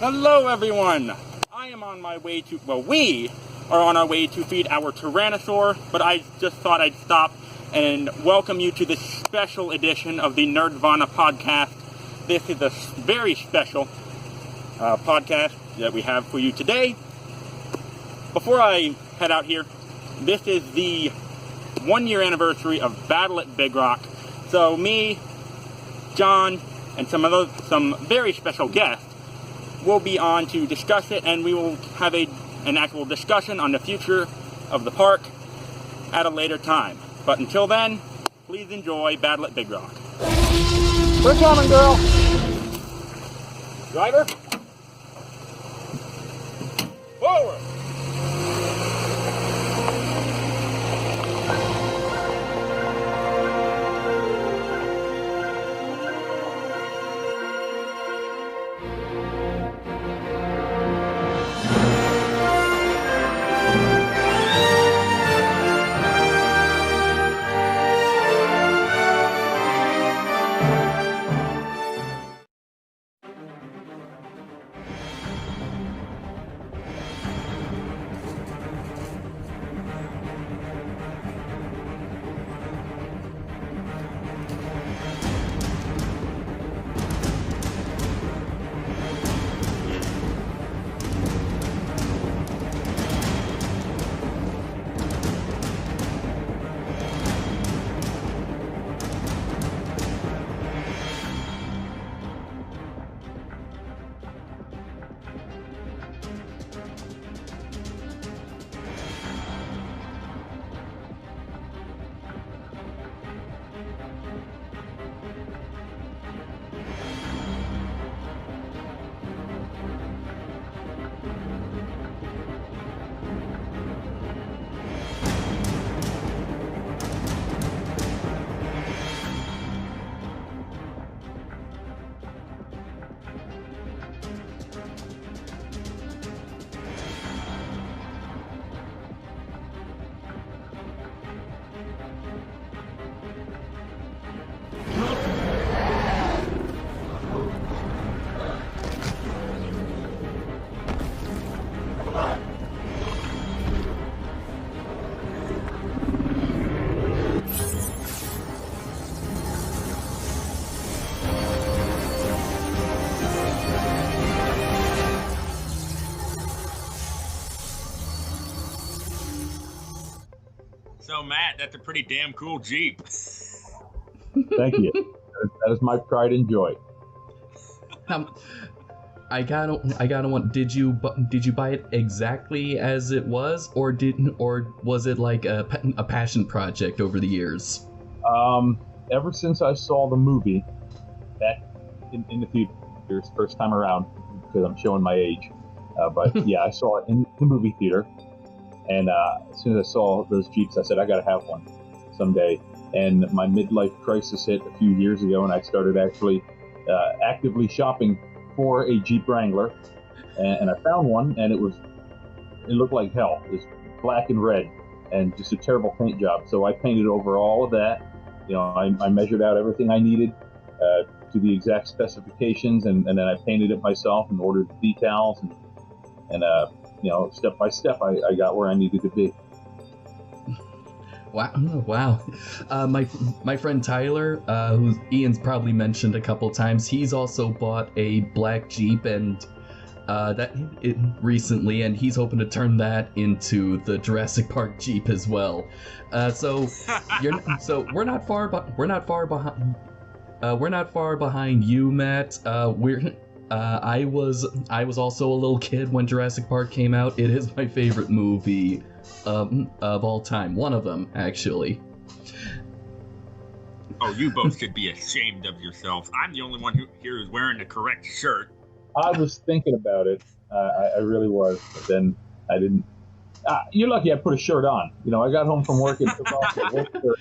Hello everyone! I am on my way to, we are on our way to feed our Tyrannosaur, but I just thought I'd stop and welcome you to this special edition of the Nerd-Vana Podcast. This is a very special podcast that we have for you today. Before I head out here, this is the 1-year anniversary of Battle at Big Rock. So me, John, and some very special guests will be on to discuss it, and we will have an actual discussion on the future of the park at a later time. But until then, please enjoy Battle at Big Rock. We're coming, girl. Driver, forward. So, Matt, that's a pretty damn cool Jeep. Thank you. That is my pride and joy. I gotta want. Did you buy it exactly as it was, or was it like a passion project over the years? Ever since I saw the movie back in the theaters first time around, because I'm showing my age, but yeah, I saw it in the movie theater. And as soon as I saw those Jeeps, I said, I got to have one someday. And my midlife crisis hit a few years ago, and I started actually actively shopping for a Jeep Wrangler. And I found one, and it looked like hell. It was black and red, and just a terrible paint job. So I painted over all of that. You know, I measured out everything I needed to the exact specifications, and then I painted it myself and ordered the decals, and you know, step by step, I got where I needed to be. Wow. My friend Tyler, who Ian's probably mentioned a couple times, he's also bought a black Jeep and recently, and he's hoping to turn that into the Jurassic Park Jeep as well. So we're not far behind you, Matt. I was also a little kid when Jurassic Park came out. It is my favorite movie of all time. One of them, actually. Oh, you both should be ashamed of yourselves. I'm the only one here who's wearing the correct shirt. I was thinking about it. I really was, but then I didn't. You're lucky I put a shirt on. You know, I got home from work and took off the work shirt.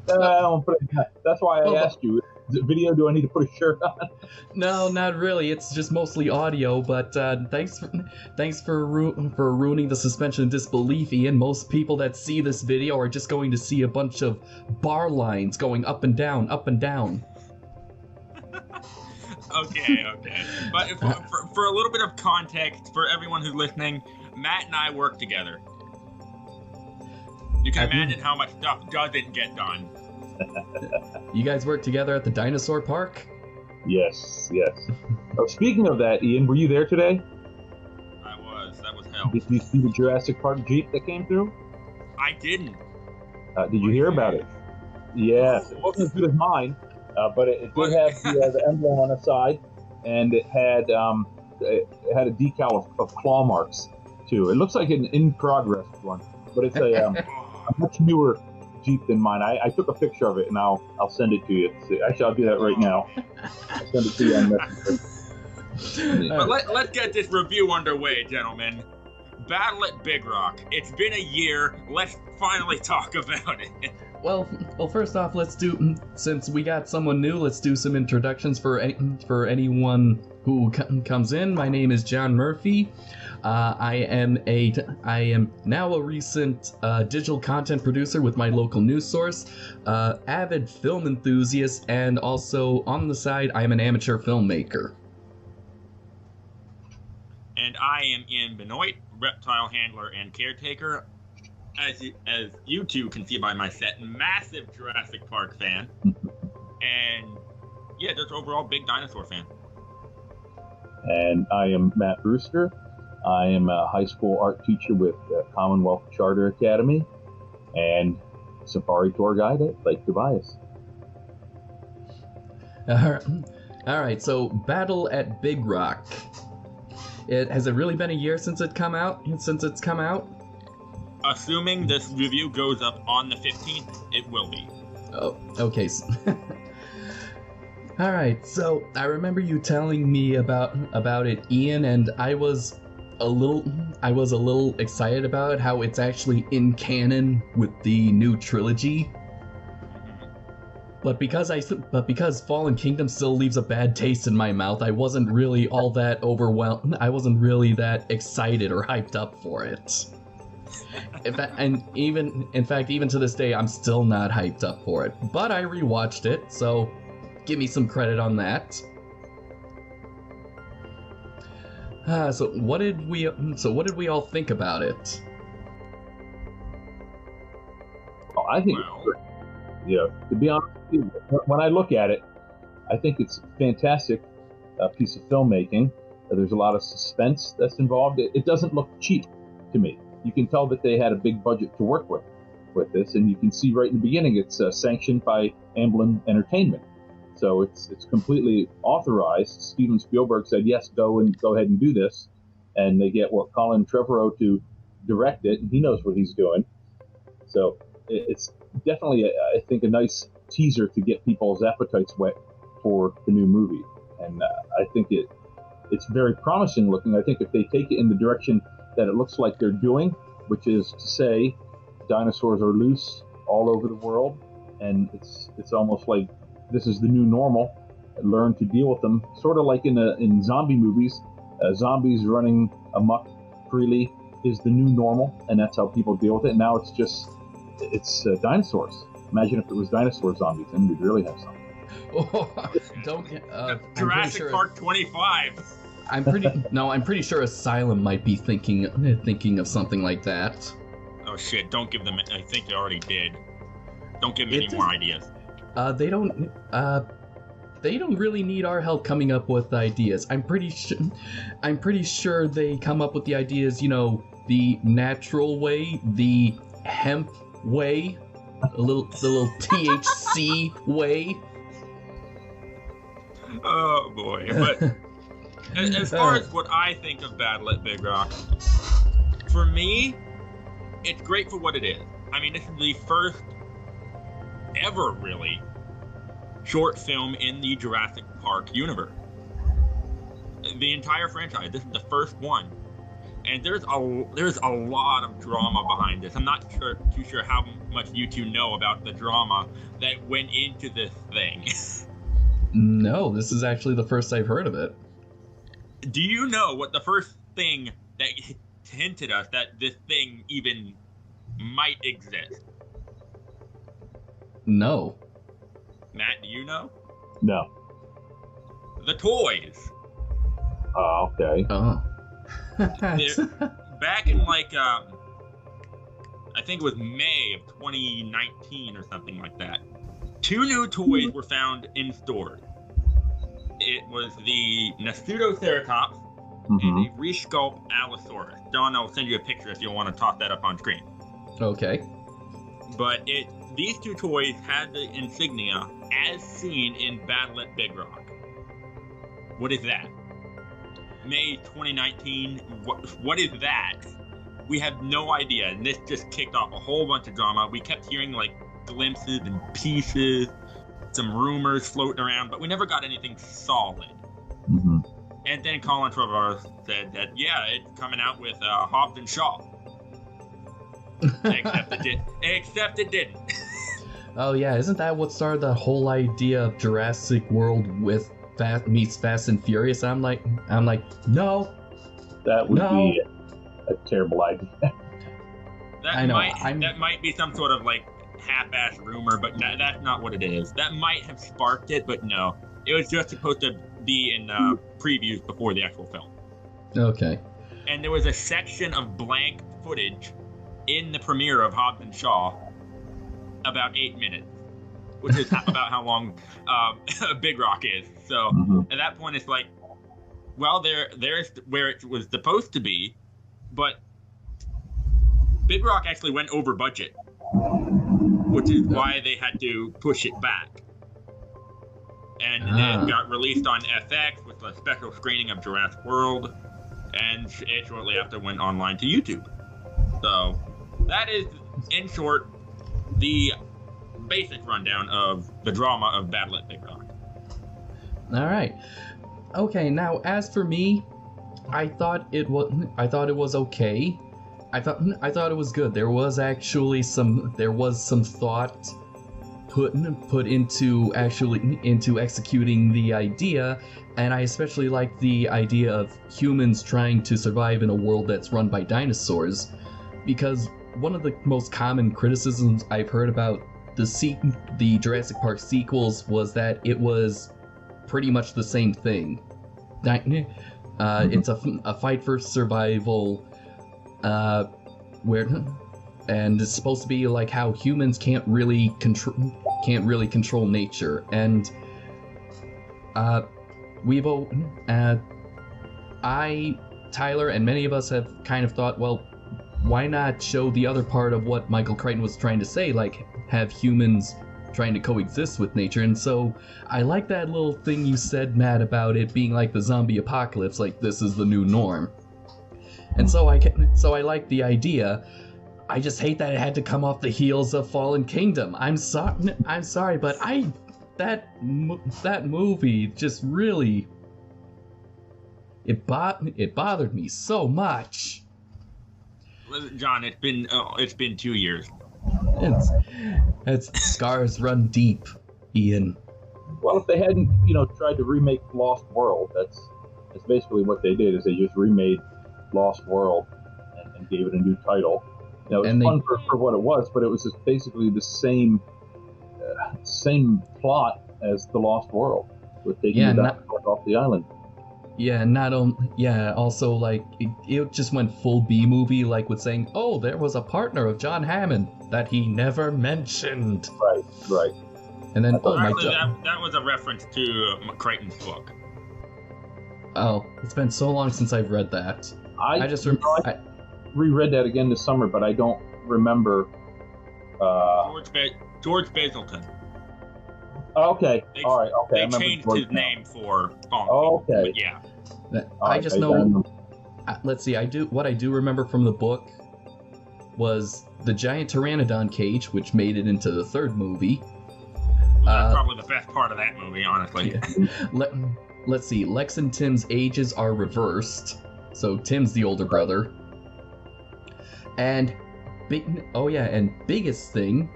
I don't put it. That's why I asked you. Is it video? Do I need to put a shirt on? No, not really. It's just mostly audio. But thanks for ruining the suspension of disbelief, Ian. Most people that see this video are just going to see a bunch of bar lines going up and down, up and down. Okay. But for a little bit of context, for everyone who's listening, Matt and I work together. You can imagine how much stuff doesn't get done. You guys work together at the dinosaur park? Yes. Oh, speaking of that, Ian, were you there today? I was. That was hell. Did you see the Jurassic Park Jeep that came through? I didn't. Did you hear about it? Yes. It wasn't as good as mine, but it did have the emblem on the side, and it had a decal of claw marks too. It looks like an in-progress one, but it's a much newer Jeep than mine. I took a picture of it, and I'll send it to you. Actually, I'll do that right now. I'll send it to you on Messenger. But let's get this review underway, gentlemen. Battle at Big Rock. It's been a year. Let's finally talk about it. Well, first off, since we got someone new, let's do some introductions for anyone who comes in. My name is John Murphy. I am now a recent digital content producer with my local news source, avid film enthusiast, and also on the side, I am an amateur filmmaker. And I am Ian Benoit, reptile handler and caretaker. As you two can see by my set, massive Jurassic Park fan. And yeah, just overall big dinosaur fan. And I am Matt Brewster. I am a high school art teacher with Commonwealth Charter Academy and safari tour guide at Lake Tobias. All right, so Battle at Big Rock. Has it really been a year since it's come out? Assuming this review goes up on the 15th, it will be. Oh, okay. All right, so I remember you telling me about it, Ian, and I was a little excited about it, how it's actually in canon with the new trilogy. But because Fallen Kingdom still leaves a bad taste in my mouth, I wasn't really all that overwhelmed. I wasn't really that excited or hyped up for it. In fact, even to this day, I'm still not hyped up for it. But I rewatched it, so give me some credit on that. So what did we all think about it? Oh, I think, to be honest with you, when I look at it, I think it's a fantastic piece of filmmaking. There's a lot of suspense that's involved. It doesn't look cheap to me. You can tell that they had a big budget to work with this, and you can see right in the beginning it's sanctioned by Amblin Entertainment. So it's completely authorized. Steven Spielberg said, yes, go ahead and do this. And they get Colin Trevorrow to direct it, and he knows what he's doing. So it's definitely, I think, a nice teaser to get people's appetites wet for the new movie. And I think it's very promising looking. I think if they take it in the direction that it looks like they're doing, which is to say dinosaurs are loose all over the world, and it's almost like this is the new normal. Learn to deal with them, sort of like in zombie movies. Zombies running amok freely is the new normal, and that's how people deal with it. And now it's dinosaurs. Imagine if it was dinosaur zombies, and we'd really have something. Oh, don't Jurassic Park 25. I'm pretty sure Asylum might be thinking of something like that. Oh shit! Don't give them. I think they already did. Don't give them any more ideas. They don't really need our help coming up with ideas. I'm pretty sure they come up with the ideas, the natural way, the hemp way, the little THC way. Oh boy. But as far as what I think of Battle at Big Rock, for me, it's great for what it is. I mean, this is the first ever, really, short film in the Jurassic Park universe. The entire franchise. This is the first one, and there's a lot of drama behind this. I'm not too sure how much you two know about the drama that went into this thing. No, this is actually the first I've heard of it. Do you know what the first thing that hinted us that this thing even might exist? No. Matt, do you know? No. the toys. Oh, okay. Oh. Back in I think it was May of 2019 or something like that. 2 new toys were found in stores. It was the Nasutoceratops and a resculpt Allosaurus. Don, I'll send you a picture if you want to toss that up on screen. Okay. But these 2 toys had the insignia as seen in Battle at Big Rock. What is that? May 2019. What is that? We have no idea, and this just kicked off a whole bunch of drama. We kept hearing glimpses and pieces, some rumors floating around, but we never got anything solid. Mm-hmm. And then Colin Trevor said that, yeah, it's coming out with Hobbs and Shaw. Except it didn't. Oh yeah, isn't that what started the whole idea of Jurassic World with meets Fast and Furious? I'm like, no. That would be a terrible idea. That might be some sort of half-ass rumor, but that's not what it is. That might have sparked it, but no. It was just supposed to be in previews before the actual film. Okay. And there was a section of blank footage in the premiere of Hobbs and Shaw, about 8 minutes, which is about how long Big Rock is. So at that point, it's there's where it was supposed to be, but Big Rock actually went over budget, which is why they had to push it back. And it got released on FX with a special screening of Jurassic World, and it shortly after went online to YouTube. So that is, in short, the basic rundown of the drama of Battle at Big Rock. All right. Okay. Now, as for me, I thought it was okay. I thought it was good. There was actually some thought put into executing the idea, and I especially like the idea of humans trying to survive in a world that's run by dinosaurs, because one of the most common criticisms I've heard about the Jurassic Park sequels was that it was pretty much the same thing. It's a fight for survival, and it's supposed to be like how humans can't really control nature, and Tyler, and many of us have kind of thought, well, why not show the other part of what Michael Crichton was trying to say, like have humans trying to coexist with nature? And so I like that little thing you said, Matt, about it being like the zombie apocalypse, like this is the new norm. And so I like the idea. I just hate that it had to come off the heels of Fallen Kingdom. I'm sorry, but that movie just really it bothered me so much. John, it's been 2 years. It's scars run deep, Ian. Well, if they hadn't, tried to remake Lost World, that's basically what they did. Is they just remade Lost World and gave it a new title. It was fun for what it was, but it was just basically the same plot as the Lost World, with taking the dinosaurs off the island. Yeah, also like it just went full B movie, like with saying, oh, there was a partner of John Hammond that he never mentioned. Right. And then, oh my God. That was a reference to Crichton's book. Oh, it's been so long since I've read that. I reread that again this summer, but I don't remember. George Basilton. Okay. All right. Okay. They changed his name for Fallen. Okay. But yeah. I just know. Let's see. What I do remember from the book was the giant pteranodon cage, which made it into the third movie. That's probably the best part of that movie, honestly. Yeah. Let's see. Lex and Tim's ages are reversed, so Tim's the older brother. And biggest thing,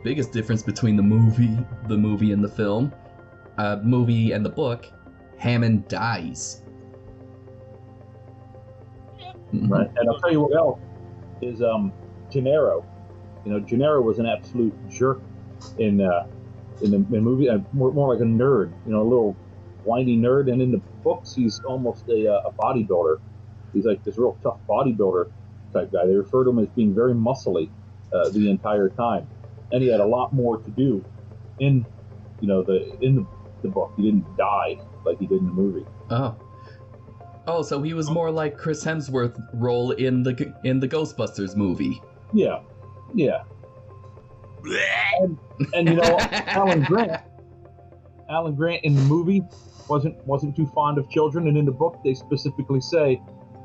biggest difference between the movie and the film, movie and the book, Hammond dies. Right, and I'll tell you what else is Gennaro. Gennaro was an absolute jerk in the movie, more like a nerd. A little whiny nerd, and in the books, he's almost a bodybuilder. He's like this real tough bodybuilder type guy. They refer to him as being very muscly the entire time, and he had a lot more to do in the book. He didn't die like he did in the movie. Oh, so he was more like Chris Hemsworth's role in the Ghostbusters movie. Yeah. And you know, Alan Grant in the movie wasn't too fond of children, and in the book they specifically say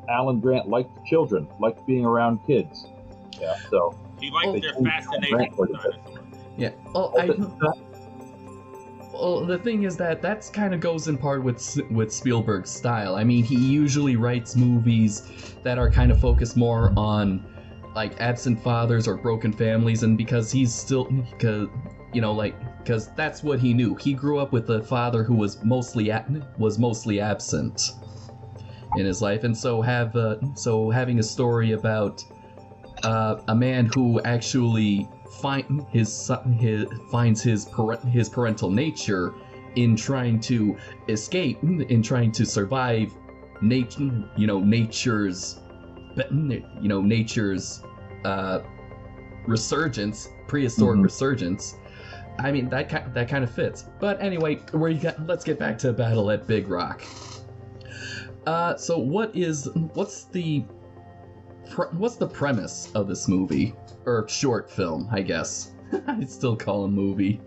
Alan Grant liked children, liked being around kids. Yeah, so he liked their fascination with dinosaurs. Yeah. Well, the thing is that's kind of goes in part with Spielberg's style. I mean, he usually writes movies that are kind of focused more on like absent fathers or broken families, and because that's what he knew. He grew up with a father who was mostly absent in his life, and so having a story about a man who actually finds his parental nature in trying to escape, in trying to survive nature's resurgence, prehistoric resurgence. I mean, that kind of fits. But anyway, let's get back to Battle at Big Rock. So what's the premise of this movie, or short film, I guess? I'd still call it a movie.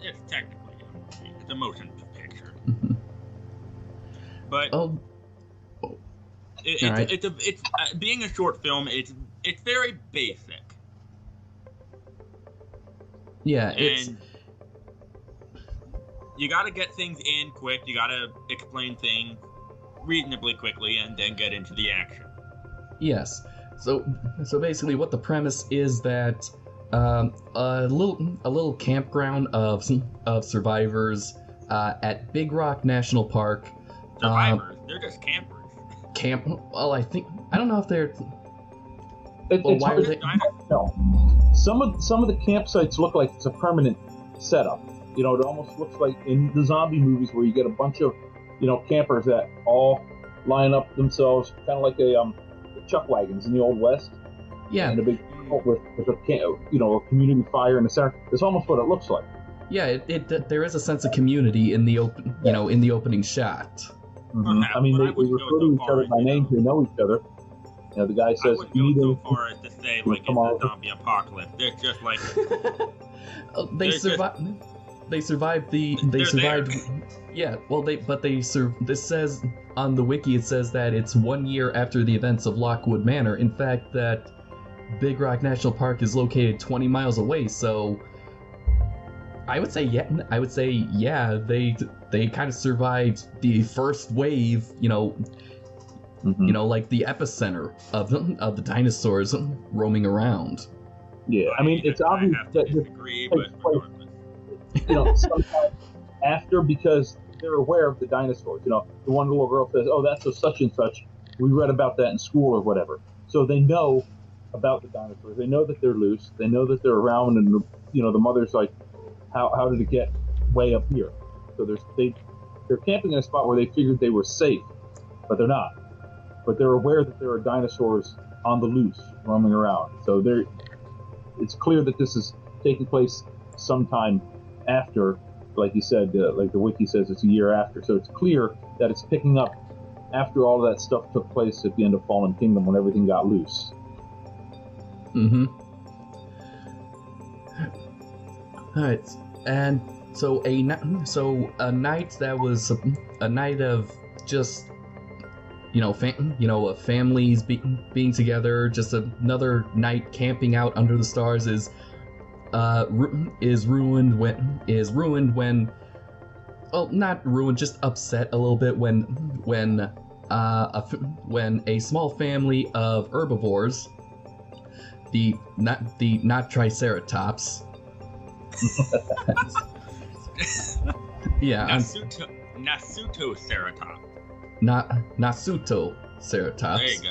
It's technically a movie. It's a motion picture. But it's being a short film. It's very basic. Yeah, and you got to get things in quick. You got to explain things reasonably quickly, and then get into the action. Yes. So basically, what the premise is that a little campground of survivors at Big Rock National Park. Survivors? They're just campers. Well, I don't know if they're. Why are they? No. Some of the campsites look like it's a permanent setup. You know, it almost looks like in the zombie movies where you get a bunch of, campers that all line up themselves, kind of like the chuck wagons in the Old West. Yeah. And a big with a community fire in the center. It's almost what it looks like. Yeah, there is a sense of community in the in the opening shot. Mm-hmm. I mean, they refer to each other by name. They know each other. You know, the guy says, I wouldn't go so far as to say like it's a zombie apocalypse. They're just like they survived. They survived the. They survived. Yeah. Well, This says on the wiki. It says that it's 1 year after the events of Lockwood Manor. In fact, that Big Rock National Park is located 20 miles away. So, I would say yeah. They kind of survived the first wave. Like the epicenter of the dinosaurs roaming around. Yeah, I mean, it's obvious that disagree, but sometime after, because they're aware of the dinosaurs. The one little girl says, "Oh, that's a such and such. We read about that in school or whatever." So they know about the dinosaurs. They know that they're loose. They know that they're around, and the mother's like, "How did it get way up here?" So they're camping in a spot where they figured they were safe, but they're not. But they're aware that there are dinosaurs on the loose roaming around. So it's clear that this is taking place sometime after, like you said, like the wiki says, it's a year after. So it's clear that it's picking up after all of that stuff took place at the end of Fallen Kingdom, when everything got loose. Mm-hmm. All right, and so a night that was a night of just families being together, just another night camping out under the stars is ruined when not ruined, just upset a little bit when a small family of herbivores, not triceratops. Yeah, Nasutoceratops. Nasutoceratops. There you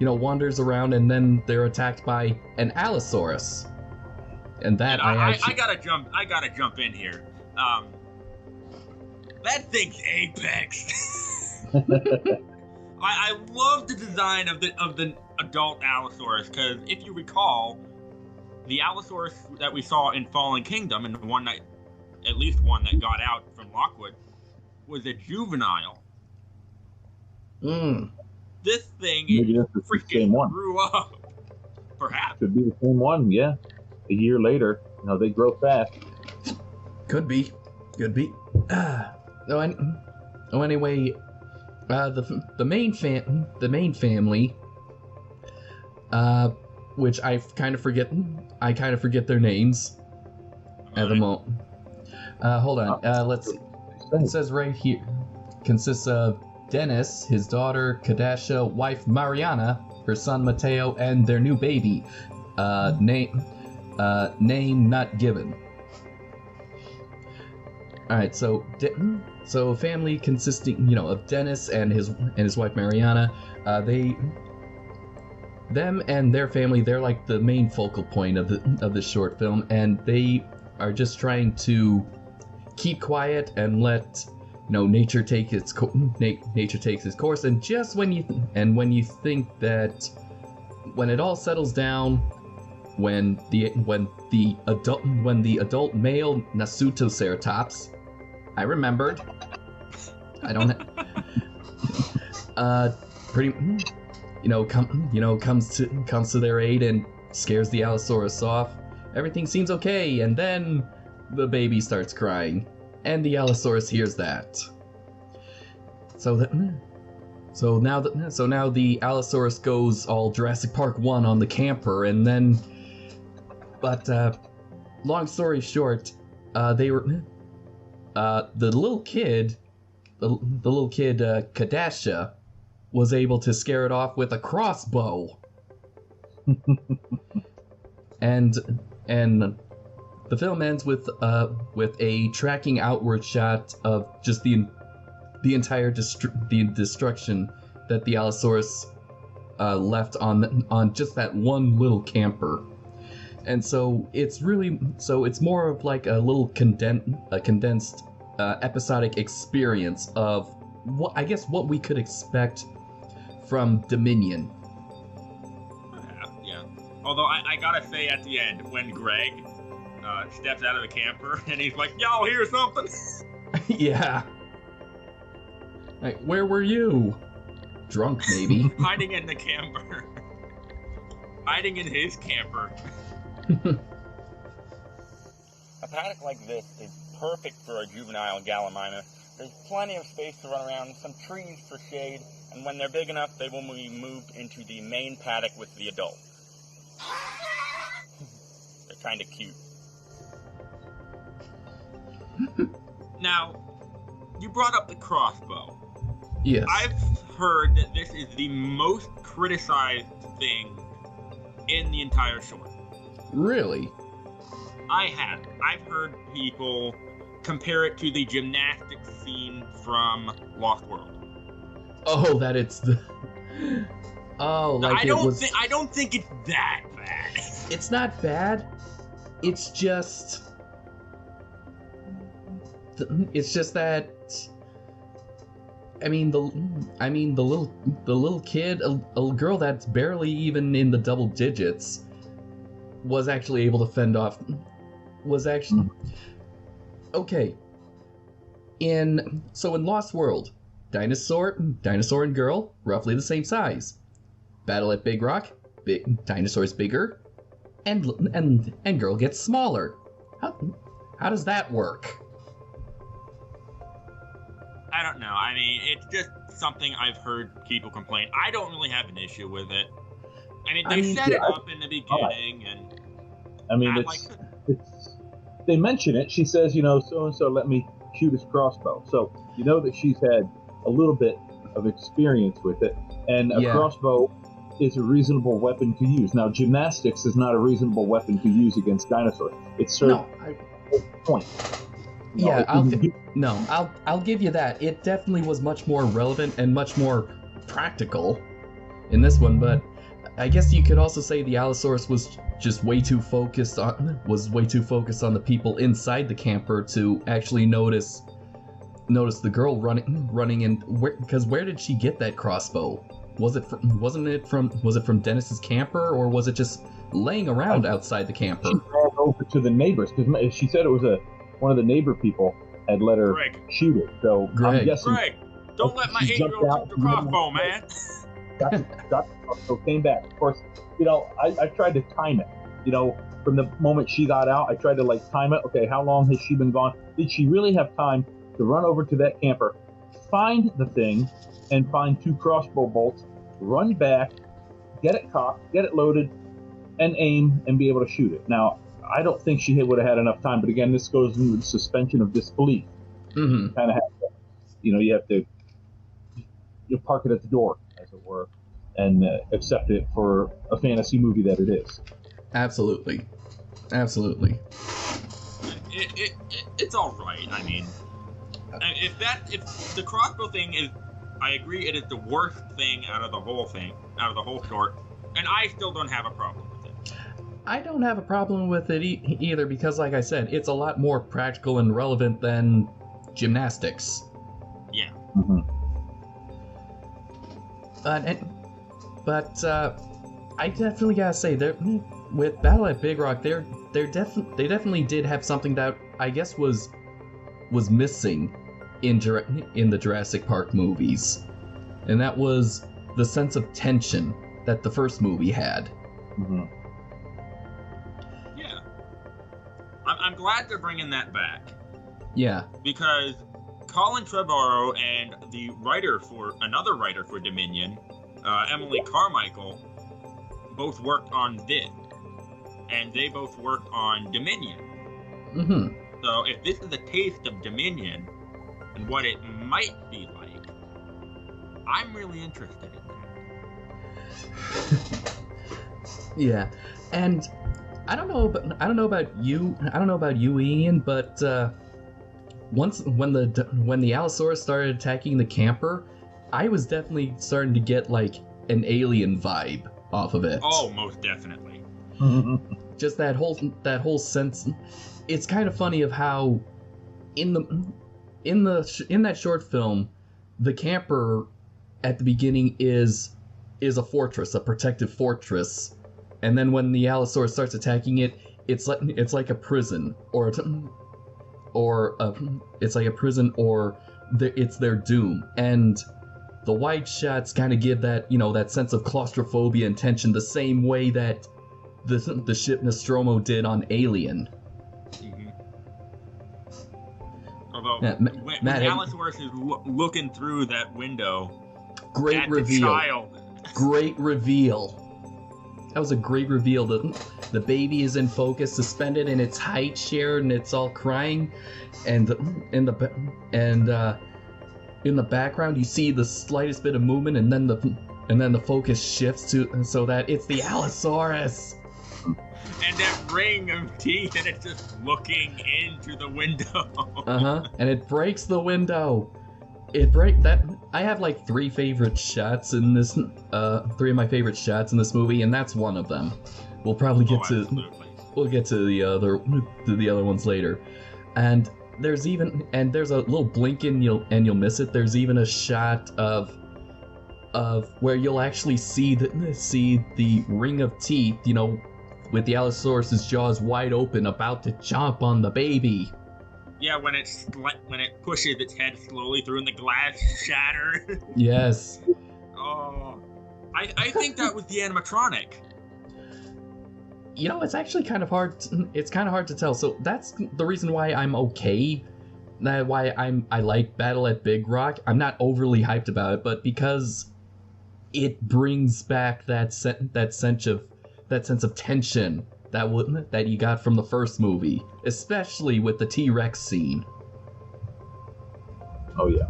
go. Wanders around, and then they're attacked by an Allosaurus. And that I gotta jump in here. That thing's apex. I love the design of the adult Allosaurus, because if you recall, the Allosaurus that we saw in Fallen Kingdom, and at least one that got out from Lockwood, was a juvenile. This thing freaking grew up. Perhaps. Could be the same one, yeah. A year later, they grow fast. Could be. Anyway, the main family, which I kind of forget their names at the moment. Hold on. Let's see. It says right here, consists of Dennis, his daughter Kadasha, wife Mariana, her son Mateo, and their new baby, name not given. All right, so a family consisting, of Dennis and his wife Mariana. Them and their family, they're like the main focal point of this short film, and they are just trying to keep quiet and let nature take its course. And just when you think that when it all settles down, when the adult male Nasutoceratops, I remembered. I don't. Comes to their aid and scares the Allosaurus off. Everything seems okay, and then the baby starts crying, and the Allosaurus hears that. So now the Allosaurus goes all Jurassic Park 1 on the camper, and then. But long story short, they were the little kid Kadasha was able to scare it off with a crossbow. and the film ends with a tracking outward shot of just the entire destruction that the Allosaurus left on just that one little camper. And so it's more of like a little condensed episodic experience of what we could expect from Dominion. Yeah. Although I gotta say, at the end, when Greg steps out of the camper and he's like, "Y'all hear something?" Yeah. Like, where were you? Drunk, maybe. Hiding in the camper. Hiding in his camper. A paddock like this is perfect for a juvenile Gallimimus. There's plenty of space to run around, some trees for shade, and when they're big enough, they will be moved into the main paddock with the adults. They're kind of cute. Now, you brought up the crossbow. Yes. I've heard that this is the most criticized thing in the entire short. Really? I've heard people compare it to the gymnastics scene from Lost World. Oh, that it's the... Oh, like I don't think it's that bad. It's not bad. It's just that... the little kid, a little girl that's barely even in the double digits, was actually able to fend off. Okay. In Lost World, dinosaur and girl, roughly the same size. Battle at Big Rock, dinosaur's bigger, and girl gets smaller. How does that work? I don't know. I mean, it's just something I've heard people complain. I don't really have an issue with it. They set it up in the beginning, and they mention it. She says, so and so let me shoot his crossbow. So you know that she's had a little bit of experience with it, and a crossbow is a reasonable weapon to use. Now, gymnastics is not a reasonable weapon to use against dinosaurs. It serves a point. I'll give you that. It definitely was much more relevant and much more practical in this one, but I guess you could also say the Allosaurus was just way too focused on the people inside the camper to actually notice the girl running in. Because where did she get that crossbow? Was it from Dennis's camper, or was it just laying around outside the camper? She ran over to the neighbors because she said it was one of the neighbor people had let her shoot it. So Greg. I'm guessing. Greg, don't let my 8-year-old shoot the crossbow, man. got so came back. Of course, I tried to time it. From the moment she got out, I tried to time it. Okay, how long has she been gone? Did she really have time to run over to that camper, find the thing, and find 2 crossbow bolts, run back, get it cocked, get it loaded, and aim and be able to shoot it? Now, I don't think she would have had enough time. But again, this goes into the suspension of disbelief. Mm-hmm. You kind of have to, you have to park it at the door, as it were, and accept it for a fantasy movie that it is. Absolutely. It's all right. I mean, if the crossbow thing is, I agree, it is the worst thing out of the whole short, and I still don't have a problem with it. I don't have a problem with it either because, like I said, it's a lot more practical and relevant than gymnastics. Yeah. Mm-hmm. But I definitely gotta say, with Battle at Big Rock, they definitely did have something that I guess was missing in the Jurassic Park movies, and that was the sense of tension that the first movie had. Mm-hmm. Yeah. I'm glad they're bringing that back. Yeah. Because Colin Trevorrow and another writer for Dominion, Emily Carmichael, both worked on this, and they both worked on Dominion. Mm-hmm. So if this is a taste of Dominion and what it might be like, I'm really interested in that. Yeah, and I don't know about you, Ian, but when the Allosaurus started attacking the camper, I was definitely starting to get an alien vibe off of it. Oh, most definitely. Just that whole sense. It's kind of funny of how in that short film, the camper at the beginning is a fortress, a protective fortress, and then when the Allosaurus starts attacking it, it's like a prison, it's their doom. And the wide shots kind of give that that sense of claustrophobia and tension, the same way that the ship Nostromo did on Alien. Mm-hmm. Although when Allosaurus is looking through that window, great reveal. Great reveal. That was a great reveal. The baby is in focus, suspended in its height chair, and it's all crying. And in the background, you see the slightest bit of movement, and then the focus shifts so that it's the Allosaurus. And that ring of teeth, and it's just looking into the window. And it breaks the window. I have 3 favorite shots in this. 3 of my favorite shots in this movie, and that's one of them. We'll probably get to the other ones later. And there's a little blink and you'll miss it. There's even a shot of where you'll actually see the ring of teeth, with the Allosaurus's jaws wide open, about to chomp on the baby. Yeah, when it pushes its head slowly through and the glass shatters. Yes. Oh, I think that was the animatronic. It's actually kind of hard. It's kind of hard to tell. So that's the reason why I'm okay. That's why I like Battle at Big Rock. I'm not overly hyped about it, but because it brings back that sense of tension that you got from the first movie, especially with the T-Rex scene. Oh yeah.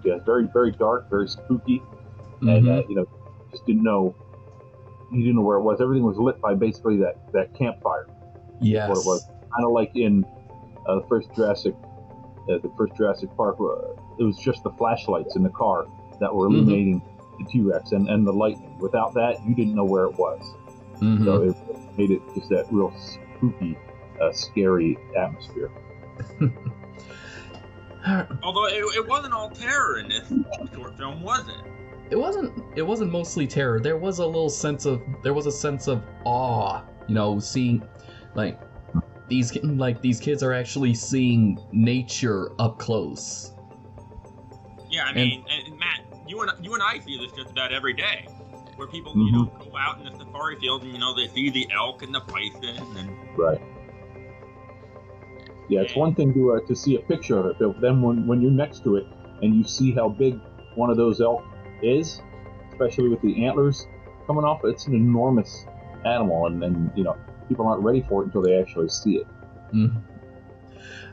Yeah, very, very dark, very spooky, Mm-hmm. and just didn't know. You didn't know where it was. Everything was lit by basically that campfire. Yes. What it was, kind of like in the first Jurassic Park. It was just the flashlights in the car that were illuminating the T-Rex and the lightning. Without that, you didn't know where it was. Mm-hmm. So it made it just that real spooky, scary atmosphere. Although it wasn't all terror in this short film, was it? It wasn't mostly terror. There was a sense of awe, seeing like these kids are actually seeing nature up close. Yeah, I mean, and Matt, you and I see this just about every day, where people go out in the safari field and they see the elk and the bison and right. Yeah, it's one thing to see a picture of it, but then when you're next to it and you see how big one of those elk is, especially with the antlers coming off, it's an enormous animal, and people aren't ready for it until they actually see it. Mm-hmm.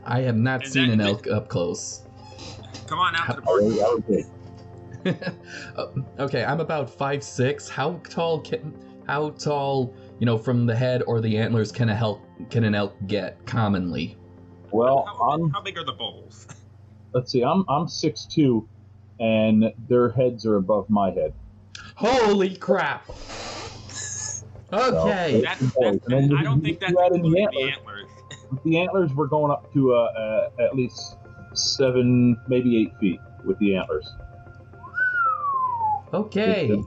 I have not seen an elk up close. Come on out to the park. Okay, I'm about 5'6". How tall, from the head or the antlers can an elk get commonly? Well, how big are the bulls? Let's see. I'm 6'2", and their heads are above my head. Holy crap! Okay. I don't think that's including the antlers. With the antlers, we're going up to at least 7, maybe 8 feet with the antlers. Okay.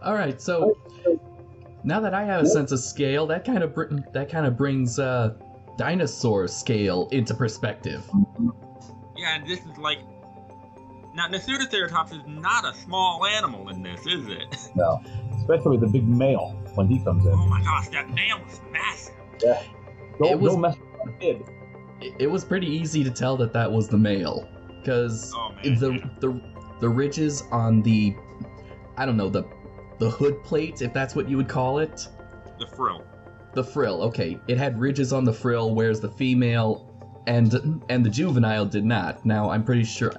All right. So now that I have a sense of scale, that kind of brings dinosaur scale into perspective. Yeah, and this is now Nasutoceratops is not a small animal in this, is it? No, especially the big male when he comes in. Oh my gosh, that male was massive. Yeah, don't mess with the kid. It was pretty easy to tell that was the male, because the ridges on the, I don't know, the hood plate, if that's what you would call it. The frill. The frill, okay. It had ridges on the frill, whereas the female and the juvenile did not. Now I'm pretty sure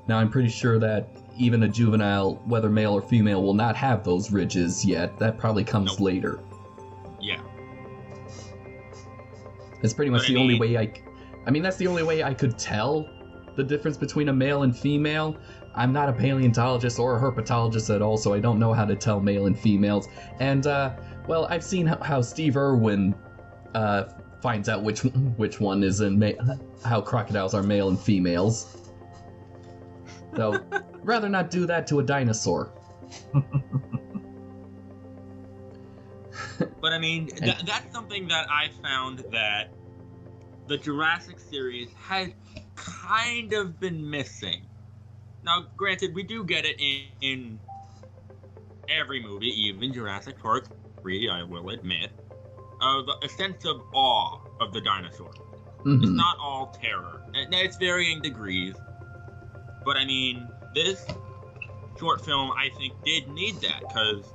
that even a juvenile, whether male or female, will not have those ridges yet. That probably comes later. Yeah. It's pretty much only way that's the only way I could tell the difference between a male and female. I'm not a paleontologist or a herpetologist at all, so I don't know how to tell male and females. And, I've seen how Steve Irwin finds out which one is how crocodiles are male and females. So, rather not do that to a dinosaur. But I mean, that's something that I found that the Jurassic series has kind of been missing. Now, granted, we do get it in every movie, even Jurassic Park 3, I will admit, a sense of awe of the dinosaur. Mm-hmm. It's not all terror. It's varying degrees. But I mean, this short film, I think, did need that, because,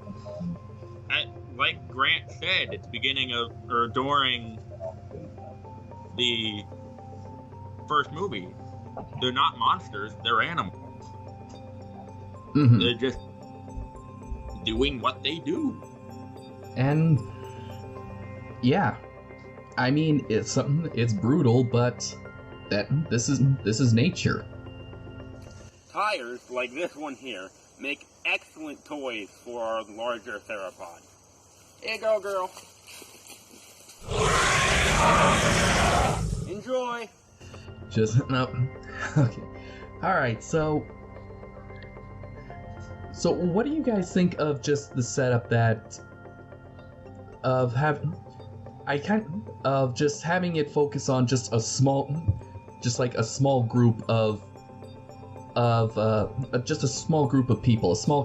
like Grant said at the beginning of, or during the first movie, they're not monsters, they're animals. Mm-hmm. They're just doing what they do. And yeah, I mean, it's brutal, but this is nature. Tires like this one here make excellent toys for our larger theropods. Here you go, girl. Enjoy. No. Okay. All right. So what do you guys think of just the setup of just having it focus on just a small group of just a small group of people, a small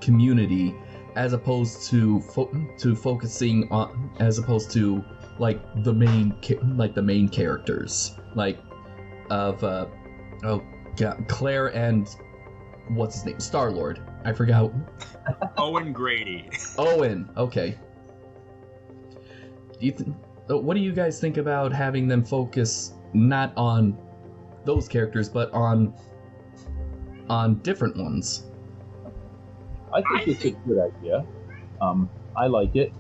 community, as opposed to focusing on, as opposed to like the main characters, like of Claire and what's his name, Star-Lord. I forgot. Owen Grady. Owen. Okay. What do you guys think about having them focus not on those characters, but on different ones? I think it's a good idea. I like it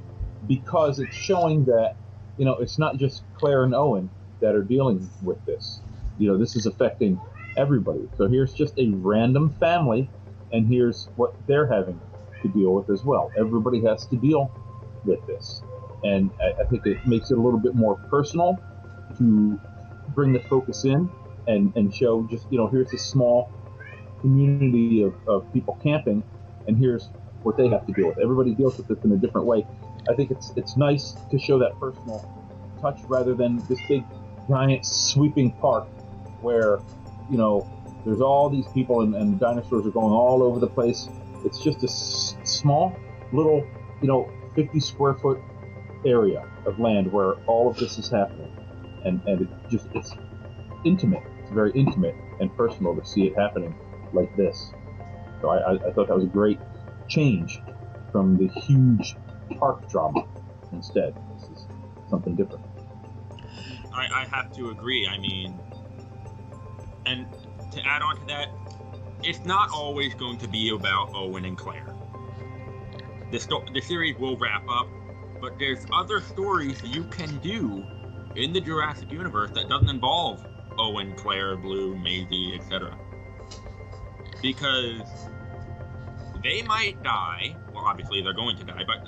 because it's showing that, it's not just Claire and Owen that are dealing with this. This is affecting everybody. So here's just a random family, and here's what they're having to deal with as well. Everybody has to deal with this. And I think it makes it a little bit more personal to bring the focus in and show just, here's a small community of people camping, and here's what they have to deal with. Everybody deals with this in a different way. I think it's nice to show that personal touch rather than this big, giant, sweeping park where, there's all these people and dinosaurs are going all over the place. It's just a small, little, 50 square foot area of land where all of this is happening. And it's intimate. It's very intimate and personal to see it happening like this. So I thought that was a great change from the huge park drama. Instead, this is something different. I have to agree. I mean, and to add on to that, it's not always going to be about Owen and Claire. The series will wrap up, but there's other stories you can do in the Jurassic universe that doesn't involve Owen, Claire, Blue, Maisie, etc. Because they might die. Well, obviously they're going to die, but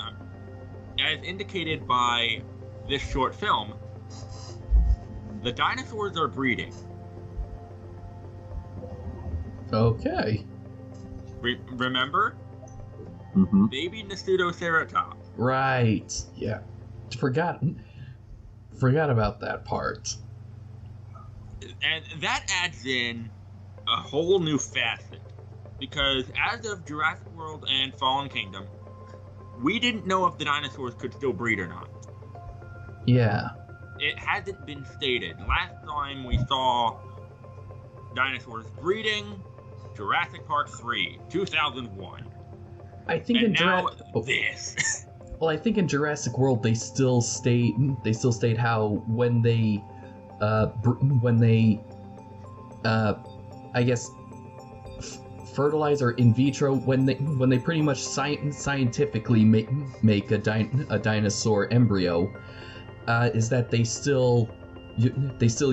as indicated by this short film, the dinosaurs are breeding. Okay. Remember? Mm-hmm. Baby Nesutoceratops. Right. Yeah. Forgot about that part. And that adds in a whole new facet. Because as of Jurassic World and Fallen Kingdom, we didn't know if the dinosaurs could still breed or not. Yeah. It hasn't been stated. Last time we saw dinosaurs breeding, Jurassic Park 3, 2001. I think and now this. Well, I think in Jurassic World they still state how when they I guess fertilize or in vitro when they pretty much scientifically make a dinosaur embryo, is that they still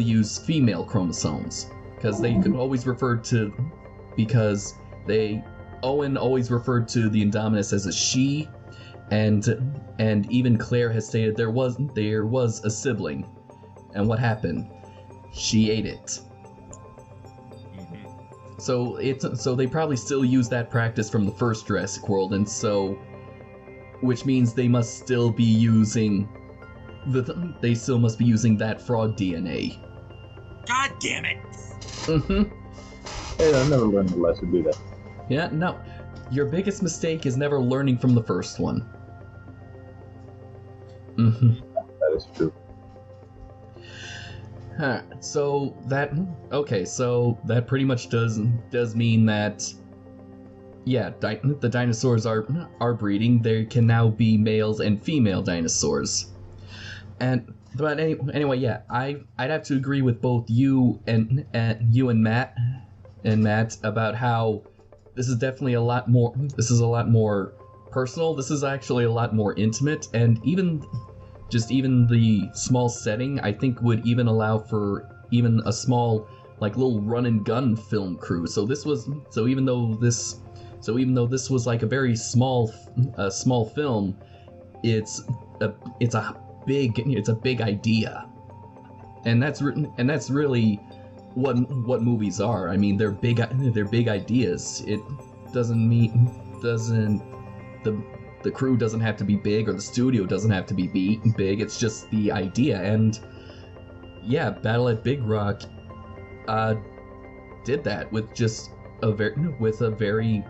use female chromosomes because they could always refer to Owen always referred to the Indominus as a she, and even Claire has stated there was a sibling, and what happened? She ate it. So they probably still use that practice from the first Jurassic World, and so which means they must still be using that frog DNA. God damn it! Hey, I never learned the lesson, do that. Yeah, no. Your biggest mistake is never learning from the first one. That is true. So that pretty much does mean that, yeah, the dinosaurs are breeding. There can now be males and female dinosaurs. But anyway, yeah, I'd have to agree with both you and Matt about how this is definitely a lot more personal. This is actually a lot more intimate, and even the small setting, I think, would even allow for even a small, little run and gun film crew. So even though this was like a very small film, it's a big idea, and that's really what movies are. I mean, they're big ideas. It the crew doesn't have to be big, or the studio doesn't have to be big. It's just the idea. And yeah, Battle at Big Rock did that with just a very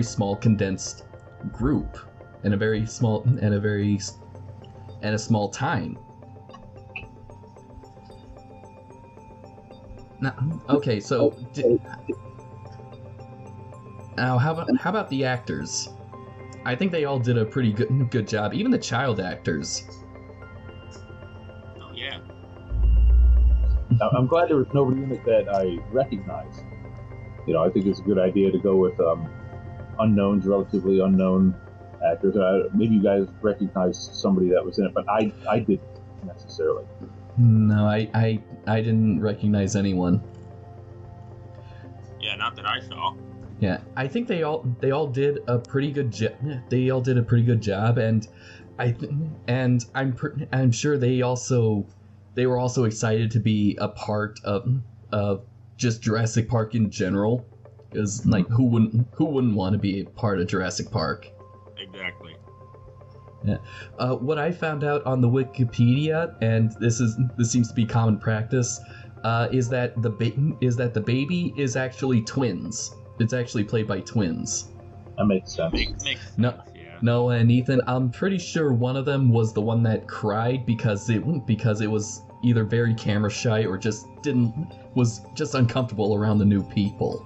small condensed group and a small time. Now, okay, so now how about the actors? I think they all did a pretty good job, even the child actors. Oh yeah. I'm glad there was nobody in it that I recognized. I think it's a good idea to go with relatively unknown actors. Maybe you guys recognized somebody that was in it, but I didn't necessarily. No, I didn't recognize anyone. Yeah, not that I saw. Yeah, I think they all did a pretty good job. They all did a pretty good job, and I'm sure they were also excited to be a part of just Jurassic Park in general, because like who wouldn't want to be a part of Jurassic Park? Exactly. Yeah. What I found out on the Wikipedia, and this seems to be common practice, is that the baby is actually twins. It's actually played by twins. That makes sense. Makes sense, No, yeah. Noah and Ethan. I'm pretty sure one of them was the one that cried because it was either very camera shy or was just uncomfortable around the new people.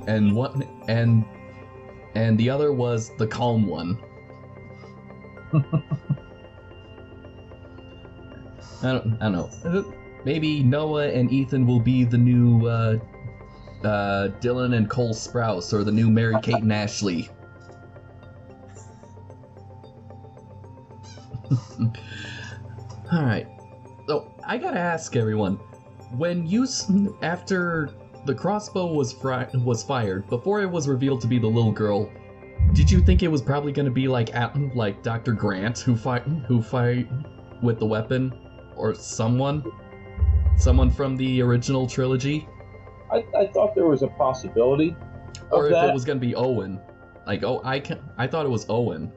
And the other was the calm one. I don't know. Maybe Noah and Ethan will be the new Dylan and Cole Sprouse, or the new Mary-Kate and Ashley. Alright. So, I gotta ask everyone, after the crossbow was fired, before it was revealed to be the little girl, did you think it was probably gonna be like Dr. Grant who fired with the weapon? Or someone from the original trilogy? I thought there was a possibility. Or if it was gonna be Owen. Like, I thought it was Owen.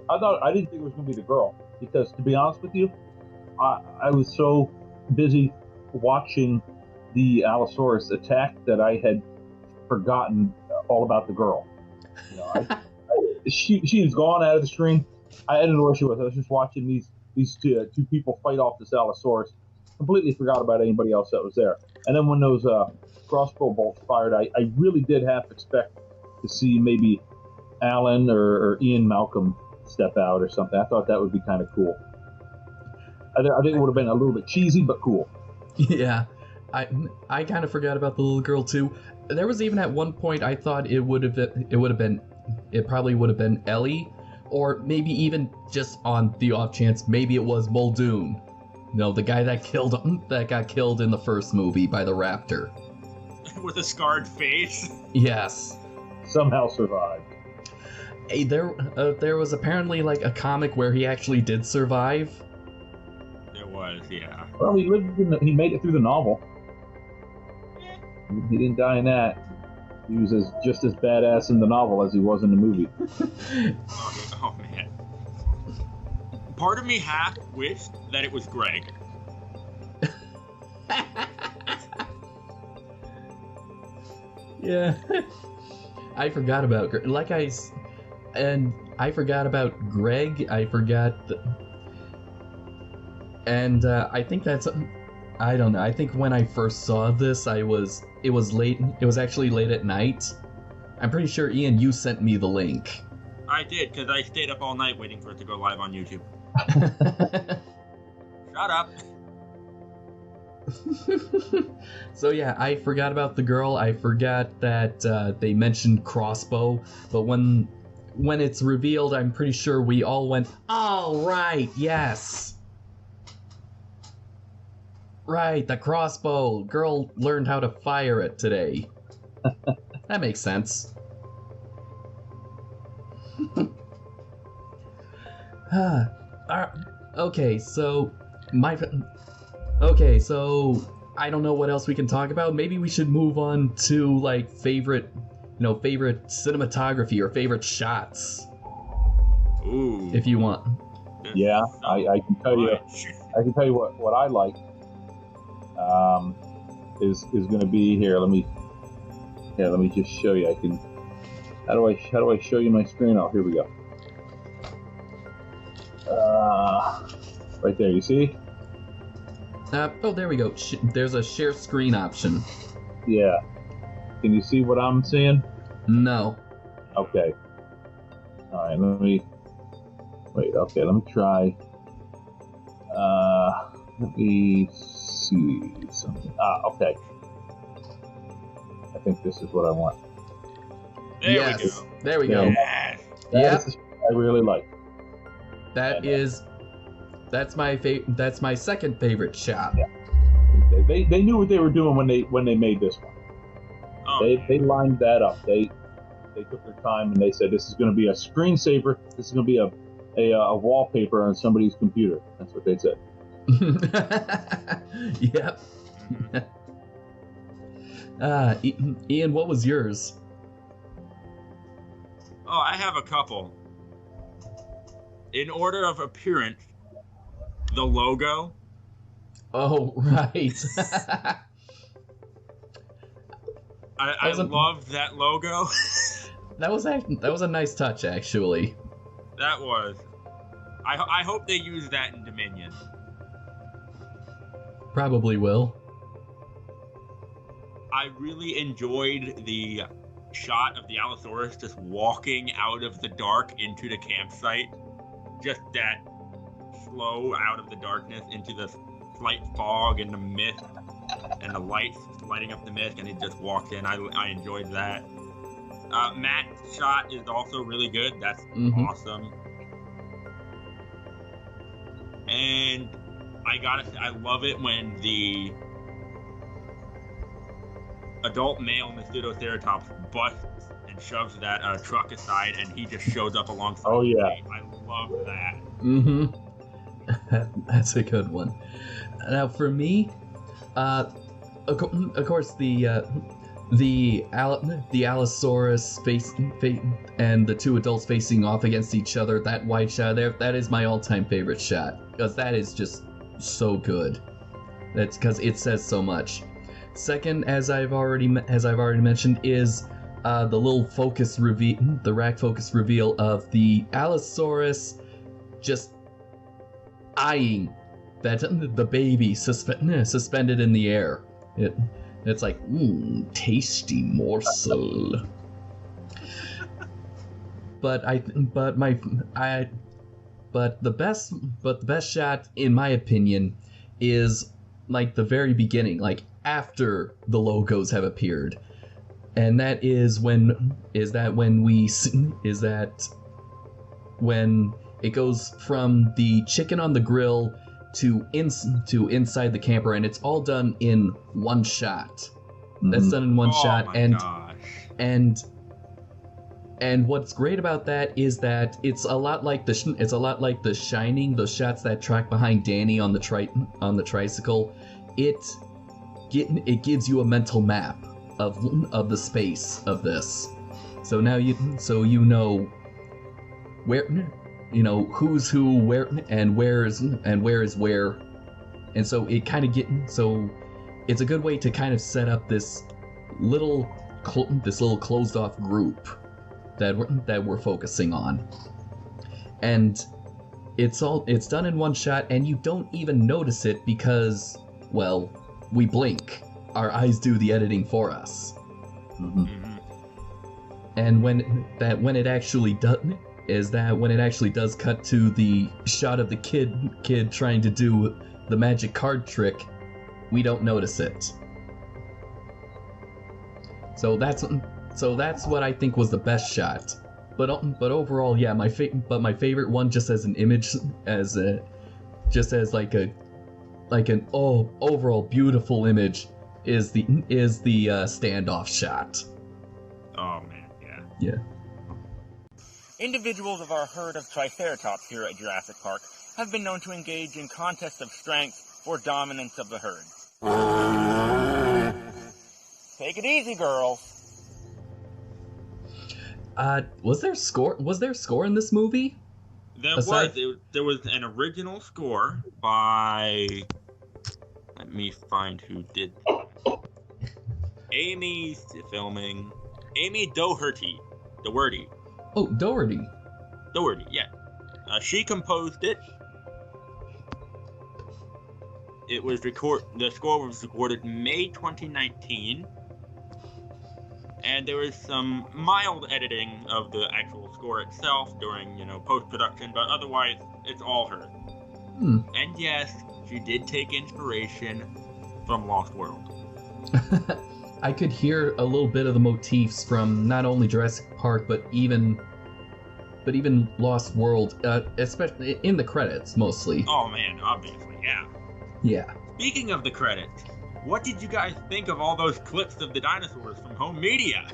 I didn't think it was going to be the girl, because to be honest with you, I was so busy watching the Allosaurus attack that I had forgotten all about the girl. You know, she was gone out of the screen. I didn't know where she was. I was just watching these two people fight off this Allosaurus. Completely forgot about anybody else that was there. And then when those crossbow bolts fired, I really did half expect to see maybe Alan or Ian Malcolm step out or something. I thought that would be kind of cool. I think it would have been a little bit cheesy, but cool. Yeah, I kind of forgot about the little girl too. There was even at one point I thought it probably would have been Ellie, or maybe even just on the off chance maybe it was Muldoon. No, the guy that got killed in the first movie by the raptor. With a scarred face. Yes. Somehow survived. Hey, there was apparently like a comic where he actually did survive. There was, yeah. Well, he he made it through the novel. He didn't die in that. He was just as badass in the novel as he was in the movie. Oh man. Part of me half wished that it was Greg. Yeah. I forgot about I forgot about Greg. I forgot and I think that's, I don't know. I think when I first saw this, it was late. It was actually late at night. I'm pretty sure, Ian, you sent me the link. I did, because I stayed up all night waiting for it to go live on YouTube. Shut up. So yeah, I forgot about the girl. I forgot that they mentioned crossbow. But when it's revealed, I'm pretty sure we all went, "Oh right, yes, right, the crossbow. Girl learned how to fire it today." That makes sense. Okay, so I don't know what else we can talk about. Maybe we should move on to like favorite cinematography or favorite shots. Ooh. If you want. Yeah, I can tell you. I can tell you what I like. Is going to be here. Let me just show you. How do I show you my screen? Oh, here we go. Right there. You see? Oh, there we go. There's a share screen option. Yeah. Can you see what I'm seeing? No. Okay. All right. Let me try. Let me see something. Okay. I think this is what I want. There yes. we go. There we go. Yes. That's the I really like. That's my second favorite shot. Yeah. They knew what they were doing when they made this one. Oh, They lined that up. They took their time and they said this is going to be a screensaver. This is going to be a wallpaper on somebody's computer. That's what they said. Yep. Ian, what was yours? Oh, I have a couple. In order of appearance, the logo. Oh, right. I love that logo. That was a nice touch, actually. That was. I hope they use that in Dominion. Probably will. I really enjoyed the shot of the Allosaurus just walking out of the dark into the campsite. Just that slow out of the darkness into the slight fog and the mist and the lights lighting up the mist, and it just walks in. I enjoyed that. Matt's shot is also really good. That's awesome. And I love it when the adult male Mastodonceratops busts and shoves that truck aside, and he just shows up alongside. Oh yeah, I love that. That's a good one. Now for me, of course the Allosaurus and the two adults facing off against each other. That wide shot there, that is my all-time favorite shot because that is just so good. That's because it says so much. Second, as I've already mentioned, is the little focus reveal, the rack focus reveal of the Allosaurus just eyeing the baby suspended in the air. It's like, tasty morsel. But the best shot, in my opinion, is like the very beginning, like after the logos have appeared, and that is when it goes from the chicken on the grill to inside the camper, and it's all done in one shot. That's done in one shot, and what's great about that is that it's a lot like The Shining, those shots that track behind Danny on the tricycle. It gives you a mental map of the space of this. So now you know where, who's who, where, and where is where, and so it's a good way to kind of set up this little closed off group that we're focusing on, and it's done in one shot, and you don't even notice it because, well, we blink. Our eyes do the editing for us. And when it actually does cut to the shot of the kid trying to do the magic card trick, we don't notice it. So that's what I think was the best shot. But overall, yeah, my favorite one, just as an image, like an overall beautiful image, is the standoff shot. Oh man, yeah. Yeah. Individuals of our herd of Triceratops here at Jurassic Park have been known to engage in contests of strength for dominance of the herd. Take it easy, girls. Was there score in this movie? There was an original score by, let me find who did. Amy Doherty. Oh, Doherty, yeah. She composed it. The score was recorded May 2019, and there was some mild editing of the actual score itself during, post-production, but otherwise, it's all her. And yes, she did take inspiration from Lost World. I could hear a little bit of the motifs from not only Jurassic Park, but even Lost World, especially in the credits, mostly. Oh man, obviously, yeah. Yeah. Speaking of the credits, what did you guys think of all those clips of the dinosaurs from home media?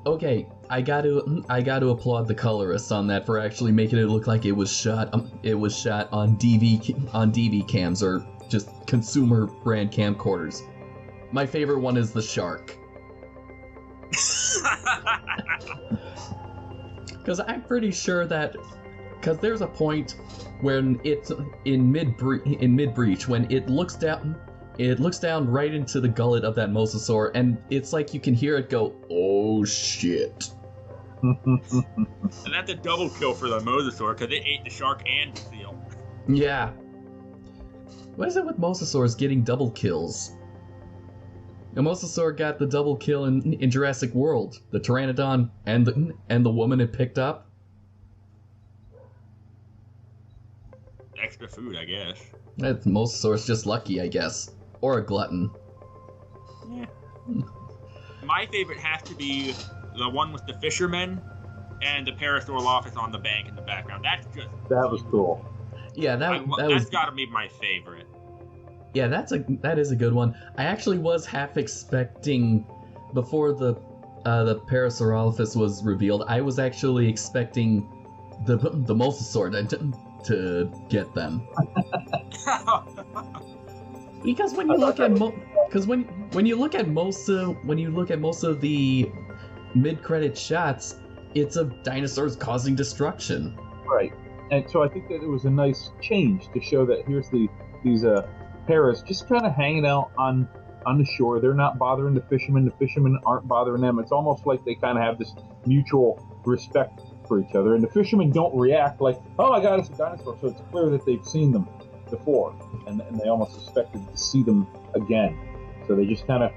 Okay, I got to applaud the colorists on that for actually making it look like it was shot on DV cams or just consumer brand camcorders. My favorite one is the shark. Because I'm pretty sure that, because there's a point when it's in mid breach when it looks down right into the gullet of that mosasaur, and it's like you can hear it go, "Oh shit!" And that's a double kill for the mosasaur because it ate the shark and the seal. Yeah. What is it with mosasaurs getting double kills? The mosasaur got the double kill in Jurassic World. The pteranodon and the woman it picked up. Extra food, I guess. That mosasaur's just lucky, I guess, or a glutton. Yeah. My favorite has to be the one with the fishermen and the Parasaurolophus on the bank in the background. That was cool. Yeah, that's got to be my favorite. Yeah, that is a good one. I actually was half expecting, before the Parasaurolophus was revealed, I was actually expecting the mosasaur to get them. Because when you look at when you look at most of the mid-credit shots, it's of dinosaurs causing destruction. Right, and so I think that it was a nice change to show that here's these paras just kind of hanging out on the shore. They're not bothering the fishermen. The fishermen aren't bothering them. It's almost like they kind of have this mutual respect for each other. And the fishermen don't react like, "Oh my God, it's a dinosaur." So it's clear that they've seen them before, and they almost expected to see them again. So they just kind of,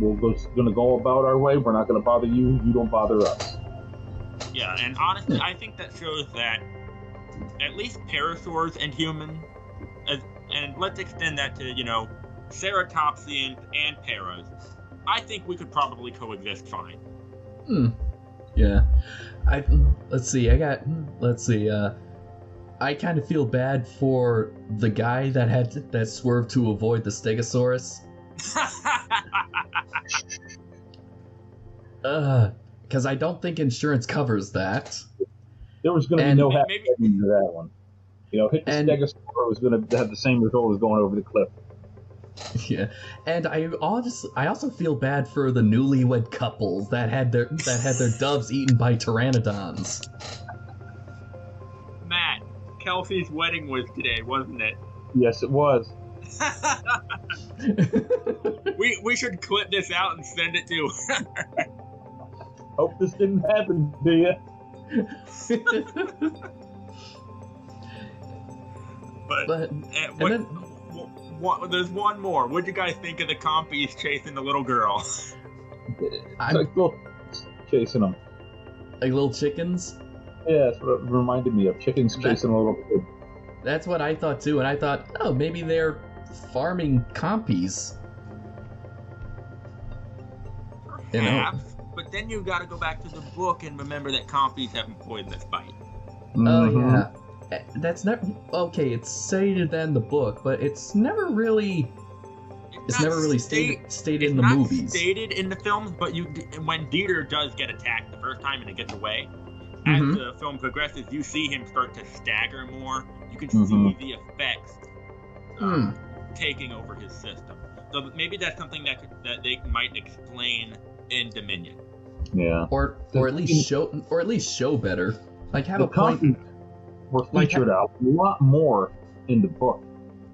we're going to go about our way. We're not going to bother you. You don't bother us. Yeah, and honestly, I think that shows that at least parasaurs and humans, and let's extend that to, ceratopsians and paras, I think we could probably coexist fine. Yeah. I kind of feel bad for the guy that swerved to avoid the Stegosaurus. Because I don't think insurance covers that. There was going to be no happy ending to that one. Hit the Stegosaurus was going to have the same result as going over the cliff. Yeah, and I also feel bad for the newlywed couples that had their doves eaten by pteranodons. Matt, Kelsey's wedding was today, wasn't it? Yes, it was. we should clip this out and send it to her. Hope this didn't happen to you. But there's one more. What'd you guys think of the compies chasing the little girl? It's like chasing them. Like little chickens? Yeah, that's what it reminded me of. Chickens chasing a little kid. That's what I thought too, and I thought, oh, maybe they're farming compies. Perhaps, but then you gotta go back to the book and remember that compies have poisonous bite. Oh, yeah. That's not okay. It's stated in the book, but it's never really stated in the movies. It's not stated in the films, but when Dieter does get attacked the first time and it gets away, as the film progresses, you see him start to stagger more. You can see the effects taking over his system. So maybe that's something that they might explain in Dominion. Yeah. Or at least show better. Like have a point. Were featured out a lot more in the book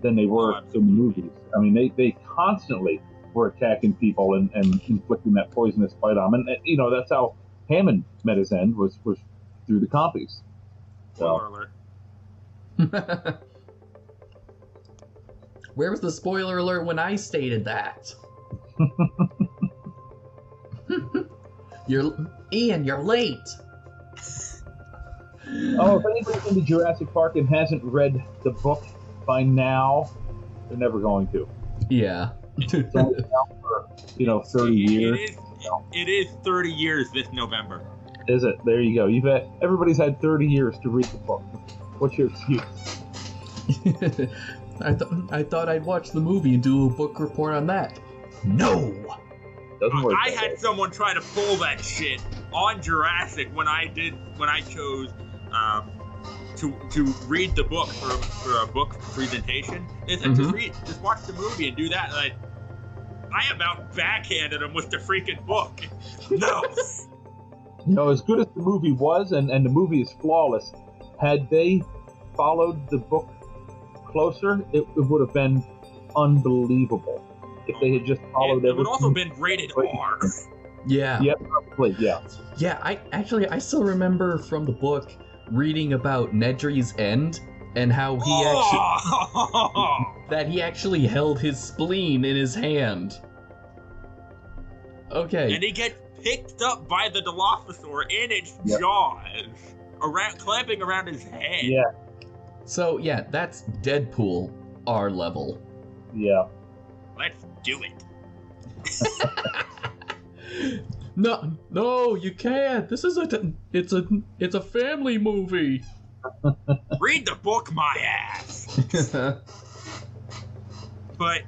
than they were in the movies. I mean, they constantly were attacking people and inflicting that poisonous bite on them. And that's how Hammond met his end was through the compies. Spoiler alert. Where was the spoiler alert when I stated that? Ian, you're late. Oh, if anybody's been to Jurassic Park and hasn't read the book by now, they're never going to. Yeah. It's only out for, 30 years. It is 30 years this November. Is it? There you go. Everybody's had 30 years to read the book. What's your excuse? I thought I'd watch the movie and do a book report on that. No! Doesn't work. I had someone try to pull that shit on Jurassic when I chose to read the book for a book presentation. They said, just watch the movie and do that. And I about backhanded him with the freaking book. No. As good as the movie was, and the movie is flawless, had they followed the book closer, it would have been unbelievable. If they had just followed it would also been rated R. Yeah. Yeah, probably, yeah. Yeah, I still remember from the book reading about Nedry's end and how he actually held his spleen in his hand. Okay. And he gets picked up by the Dilophosaur in its jaws, clamping around his head. Yeah. So, yeah, that's Deadpool R level. Yeah. Let's do it. No, you can't. This is it's a family movie. Read the book, my ass. But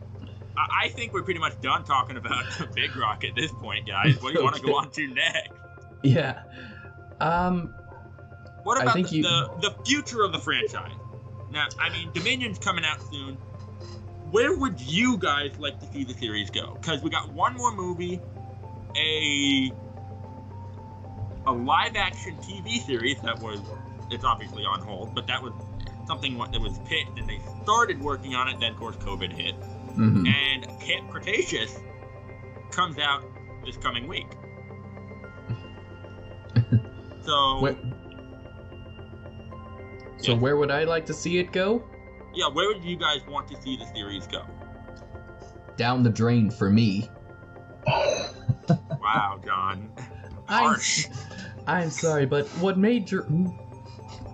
I think we're pretty much done talking about Big Rock at this point, guys. What do you want to go on to next? Yeah. What about the future of the franchise? Now, I mean, Dominion's coming out soon. Where would you guys like to see the series go? Because we got one more movie, a live-action TV series it's obviously on hold, but that was something that was pitched, and they started working on it, then, of course, COVID hit. Mm-hmm. And Camp Cretaceous comes out this coming week. So where would I like to see it go? Yeah, where would you guys want to see the series go? Down the drain for me. Wow, John. Harsh. I'm sorry, but what made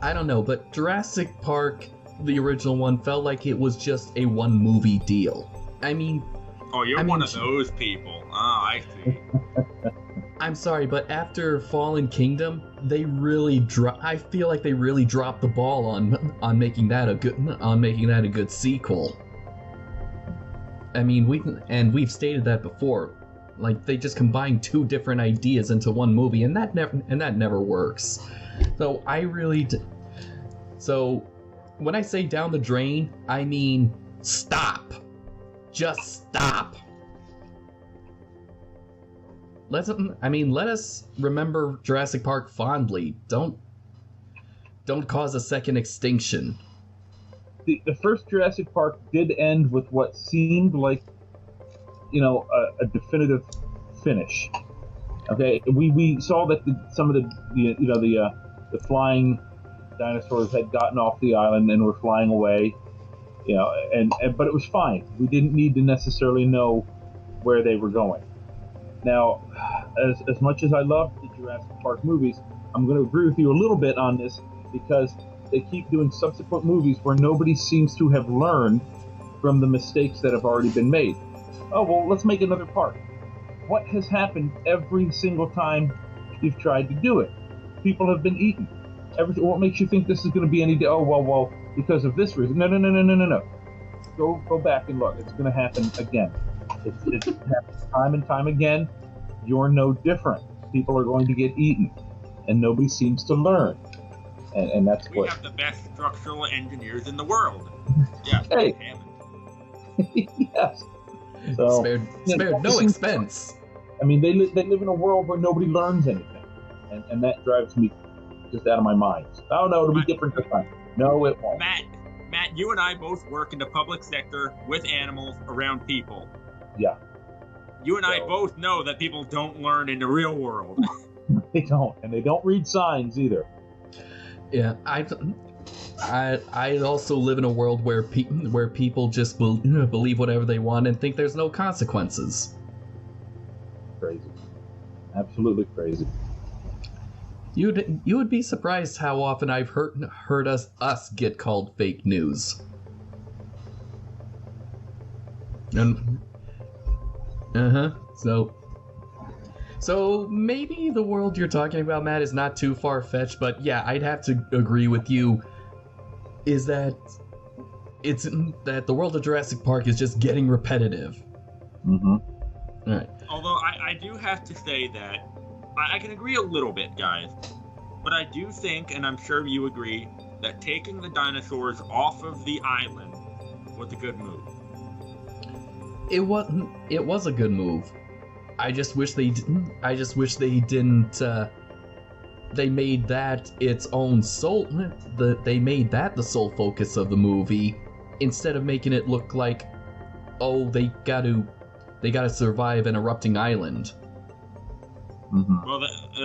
I don't know, but Jurassic Park, the original one, felt like it was just a one-movie deal. I mean... Oh, you're one of those people. Oh, I see. I'm sorry, but after Fallen Kingdom, they really I feel like they really dropped the ball on making that a good sequel. I mean, we've stated that before. Like, they just combined two different ideas into one movie, and that never works. So So when I say down the drain, I mean stop. Just stop. Let us remember Jurassic Park fondly. Don't cause a second extinction. The first Jurassic Park did end with what seemed like, a definitive finish. Okay, we saw that some of the flying dinosaurs had gotten off the island and were flying away. But it was fine. We didn't need to necessarily know where they were going. Now, as much as I love the Jurassic Park movies, I'm going to agree with you a little bit on this because they keep doing subsequent movies where nobody seems to have learned from the mistakes that have already been made. Oh, well, let's make another part. What has happened every single time you've tried to do it? People have been eaten. What makes you think this is going to be any day? Oh, well, because of this reason. No. Go back and look. It's going to happen again. It happens time and time again. You're no different. People are going to get eaten, and nobody seems to learn. And that's we have the best structural engineers in the world. Yeah. Hey. Yes. So, spared no expense. I mean, they live in a world where nobody learns anything, and that drives me just out of my mind. Oh no, it'll be different this time. No, it won't. Matt, you and I both work in the public sector with animals around people. Yeah. You and I both know that people don't learn in the real world. They don't, and they don't read signs either. Yeah, I also live in a world where people just believe whatever they want and think there's no consequences. Crazy, absolutely crazy. You would be surprised how often I've heard us get called fake news. So maybe the world you're talking about, Matt, is not too far-fetched, but yeah, I'd have to agree with you. Is that it's that the world of Jurassic Park is just getting repetitive. Mm-hmm. All right. Although I do have to say that I can agree a little bit, guys, but I do think, and I'm sure you agree, that taking the dinosaurs off of the island was a good move. It was a good move. I just wish they didn't. They made that its own sole. They made that the sole focus of the movie, instead of making it look like, oh, they gotta survive an erupting island. Mm-hmm. Well,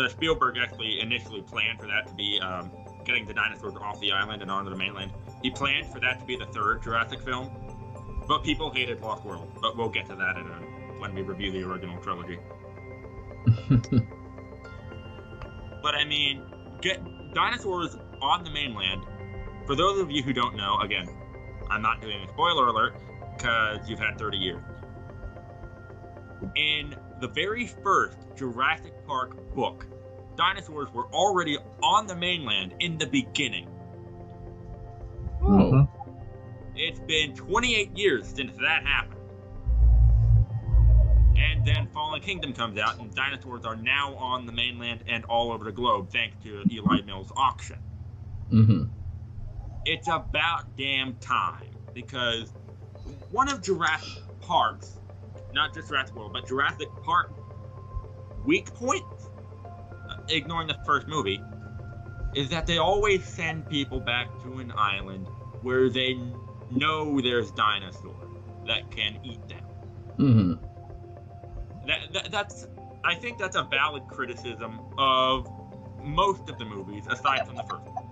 Spielberg actually initially planned for that to be getting the dinosaurs off the island and onto the mainland. He planned for that to be the third Jurassic film, but people hated Lost World. But we'll get to that when we review the original trilogy. But I mean, get dinosaurs on the mainland. For those of you who don't know, again, I'm not doing a spoiler alert because you've had 30 years. In the very first Jurassic Park book, dinosaurs were already on the mainland in the beginning. Mm-hmm. It's been 28 years since that happened. And then Fallen Kingdom comes out, and dinosaurs are now on the mainland and all over the globe, thanks to Eli Mills' auction. Mm-hmm. It's about damn time, because one of Jurassic Park's, not just Jurassic World, but Jurassic Park weak points, ignoring the first movie, is that they always send people back to an island where they know there's dinosaurs that can eat them. Mm-hmm. I think that's a valid criticism of most of the movies, aside from the first one.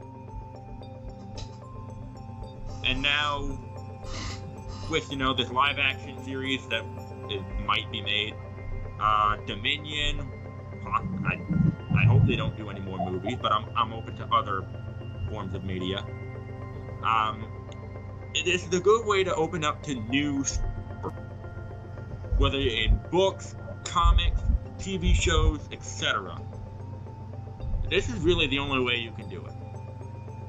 And now, with this live-action series that might be made, Dominion. I hope they don't do any more movies, but I'm open to other forms of media. This is a good way to open up to new, whether in books, comics, TV shows, etc. This is really the only way you can do it.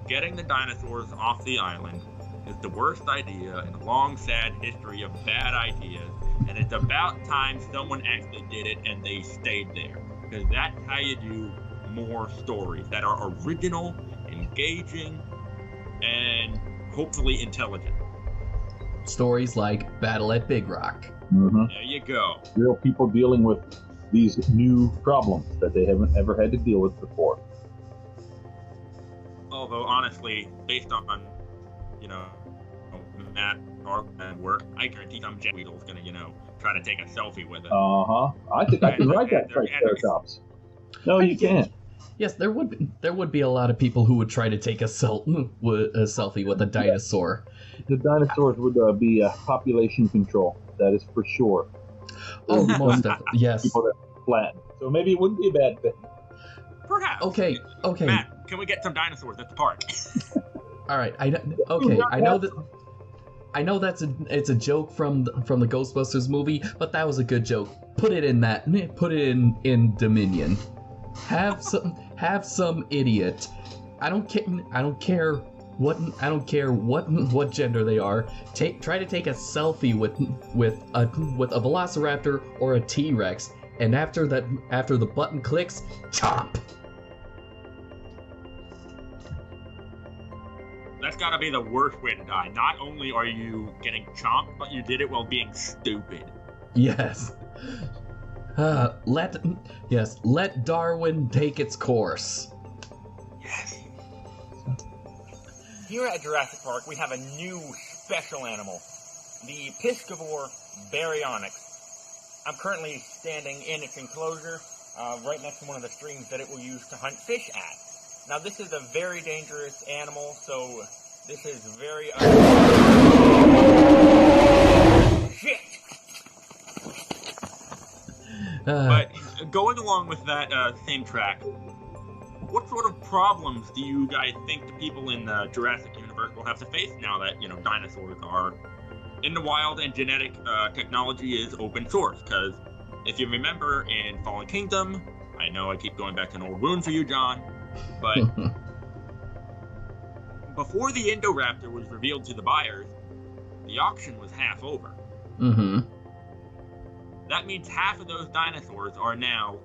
Getting the dinosaurs off the island is the worst idea in a long, sad history of bad ideas, and it's about time someone actually did it and they stayed there. Because that's how you do more stories that are original, engaging, and hopefully intelligent. Stories like Battle at Big Rock. Mm-hmm. There you go. Real people dealing with these new problems that they haven't ever had to deal with before. Although, honestly, based on, Matt and work, I guarantee some Jet Weedle's gonna, try to take a selfie with it. I think I can ride that Triceratops. No, you can't. Yes, there would be a lot of people who would try to take a selfie with a dinosaur. The dinosaurs would be population control. That is for sure. Oh, most definitely. Yes. People that are flattened. So maybe it wouldn't be a bad thing. Perhaps. Okay. Matt, can we get some dinosaurs at the park? All right. I know that's it's a joke from the Ghostbusters movie, but that was a good joke. Put it in Dominion. Have some idiot. I don't care what gender they are. Try to take a selfie with a Velociraptor or a T-Rex, and after the button clicks, chomp. That's gotta be the worst way to die. Not only are you getting chomped, but you did it while being stupid. Yes. Let Darwin take its course. Yes. Here at Jurassic Park, we have a new special animal, the piscivore baryonyx. I'm currently standing in its enclosure, right next to one of the streams that it will use to hunt fish at. Now, this is a very dangerous animal, so this is very... Shit! But going along with that same track, what sort of problems do you guys think the people in the Jurassic universe will have to face now that, dinosaurs are in the wild and genetic technology is open source? Because if you remember in Fallen Kingdom, I know I keep going back to an old wound for you, John, but before the Indoraptor was revealed to the buyers, the auction was half over. Mm-hmm. That means half of those dinosaurs are now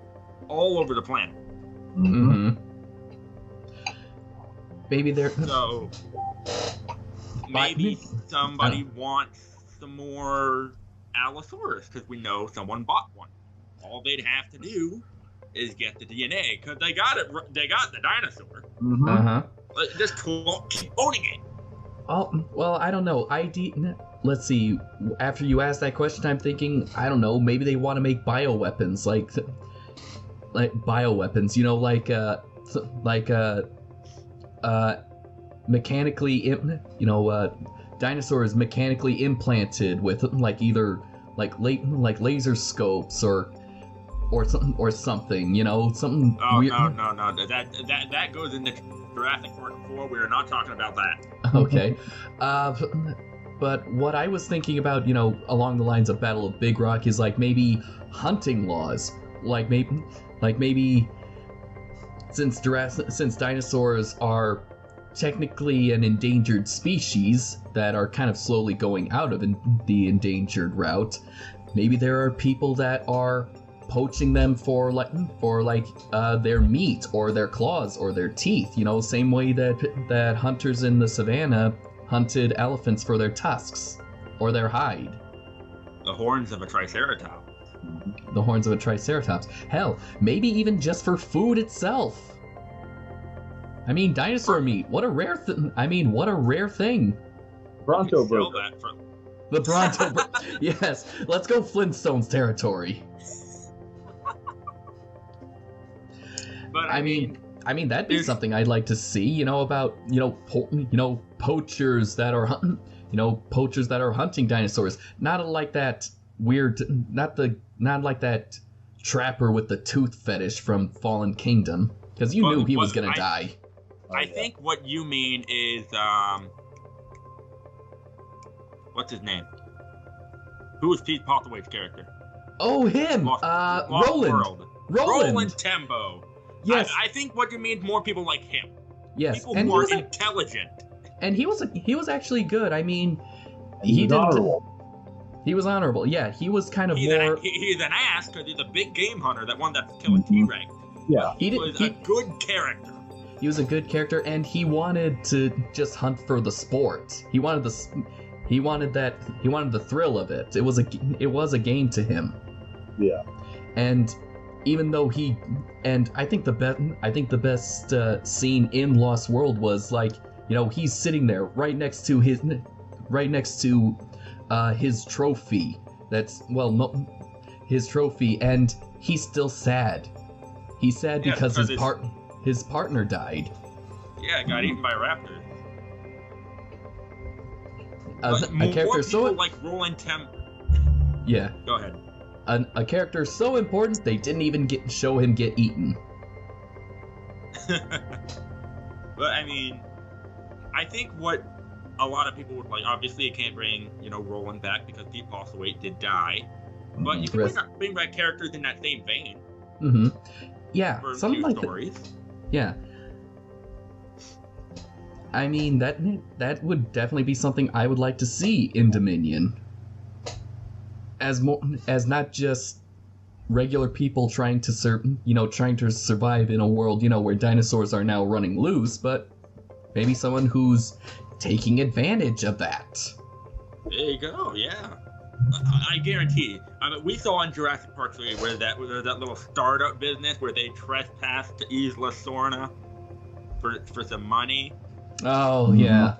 all over the planet. Mm-hmm. Maybe they're... So, maybe somebody wants some more Allosaurus, because we know someone bought one. All they'd have to do is get the DNA, because they got it. They got the dinosaur. Mm-hmm. Uh-huh. Just keep owning it. Oh, well, I don't know. Let's see. After you asked that question, I'm thinking, I don't know, maybe they want to make bioweapons, like bioweapons, you know, mechanically, dinosaurs mechanically implanted with either laser scopes or something, you know, something. Oh, weird. No. That goes into Jurassic Park 4. We are not talking about that. Okay. But what I was thinking about, you know, along the lines of Battle of Big Rock is maybe hunting laws, maybe since dinosaurs are technically an endangered species that are kind of slowly going out of the endangered route, maybe there are people that are poaching them for their meat or their claws or their teeth, you know, same way that hunters in the savannah hunted elephants for their tusks or their hide. The horns of a triceratops. The horns of a triceratops. Hell, maybe even just for food itself. I mean, dinosaur meat. What a rare thing. Bronto Sell burger. that for- The Bronto. Yes, let's go Flintstones territory. But I mean, that'd be something I'd like to see. You know, about poachers that are hunting. You know, poachers that are hunting dinosaurs. Not like that weird. Not like that trapper with the tooth fetish from Fallen Kingdom, because you knew he was gonna die. I think what you mean is what's his name? Who was Pete Pothaway's character? Oh, him. Lost Roland. Roland Tembo. Yes. I think what you mean is more people like him. Yes. People And who are intelligent. And he was actually good. I mean, He was honorable. He was honorable. Yeah, he was kind of He's more. He's an ass because he's a big game hunter, that one that's killing T-Rex. Yeah. He was a good character. He was a good character, and he wanted to just hunt for the sport. He wanted the thrill of it. It was a game to him. Yeah. And even though I think the best scene in Lost World was he's sitting there right next to his trophy. His trophy, and he's still sad. He's sad because his partner died. Yeah, got eaten by raptors. A character so like Roland Tembo. Yeah. Go ahead. A character so important they didn't even show him get eaten. But I mean, I think what a lot of people would like. Obviously, you can't bring Roland back because Pete Pothaway did die. But you can bring back characters in that same vein. Mm-hmm. Yeah, For something like stories. Yeah. I mean, that would definitely be something I would like to see in Dominion. As not just regular people trying to survive in a world, where dinosaurs are now running loose, but maybe someone who's taking advantage of that. There you go, yeah. I guarantee. I mean, we saw in Jurassic Park 3 where that little startup business where they trespassed to Isla Sorna for some money. Oh, yeah.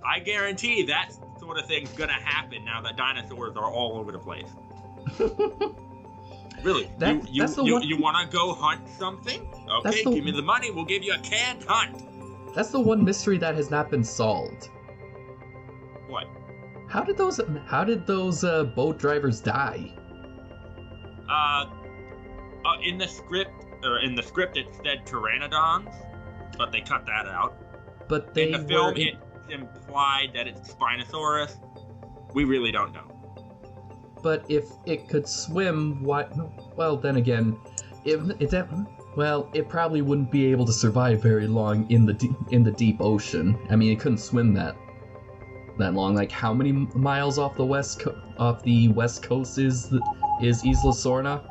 I guarantee that sort of thing's gonna happen now that dinosaurs are all over the place. Really? You want to go hunt something? Okay, give me the money. We'll give you a canned hunt. That's the one mystery that has not been solved. What? How did those boat drivers die? In the script it said pteranodons, but they cut that out. But in the film it's implied that it's Spinosaurus. We really don't know. But if it could swim, why? Well, then again, it probably wouldn't be able to survive very long in the deep ocean. I mean, it couldn't swim that that long. Like, how many miles off the west coast is Isla Sorna?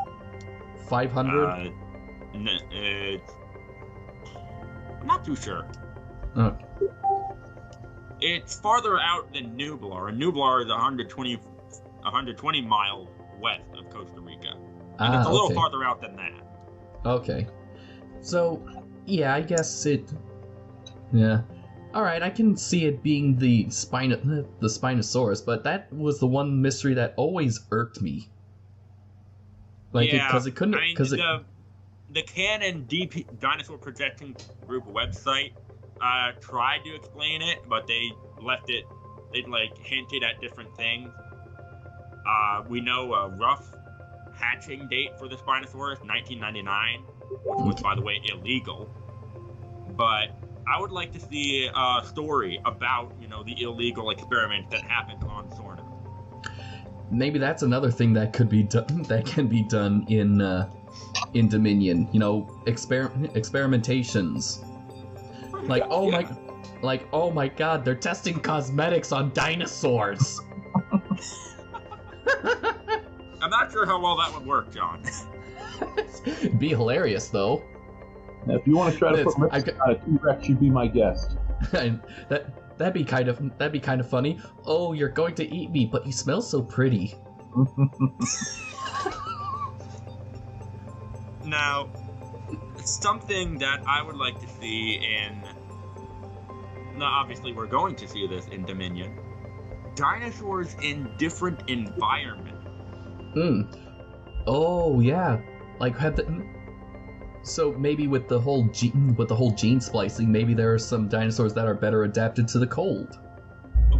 500. I'm not too sure. It's farther out than Nublar, and Nublar is 120 miles west of Costa Rica. And it's a little farther out than that. Okay. So, yeah, I guess it... Yeah. Alright, I can see it being the Spinosaurus, but that was the one mystery that always irked me. Like, because it couldn't... The Canon Dinosaur Projection Group website tried to explain it, but they left it... They, hinted at different things. We know a rough hatching date for the Spinosaurus, 1999, which was, by the way, illegal. But I would like to see a story about, the illegal experiment that happened on Sorna. Maybe that's another thing that could be done. That can be done in Dominion. Experimentations. Oh my God, they're testing cosmetics on dinosaurs. I'm not sure how well that would work, John. It'd be hilarious, though. Now, if you want to try to put lipstick on a T-Rex, you'd be my guest. That'd be kind of funny. Oh, you're going to eat me, but you smell so pretty. Now, something that I would like to see in... Now, obviously, we're going to see this in Dominion. Dinosaurs in different environments. Oh yeah, so maybe with the whole gene splicing, maybe there are some dinosaurs that are better adapted to the cold.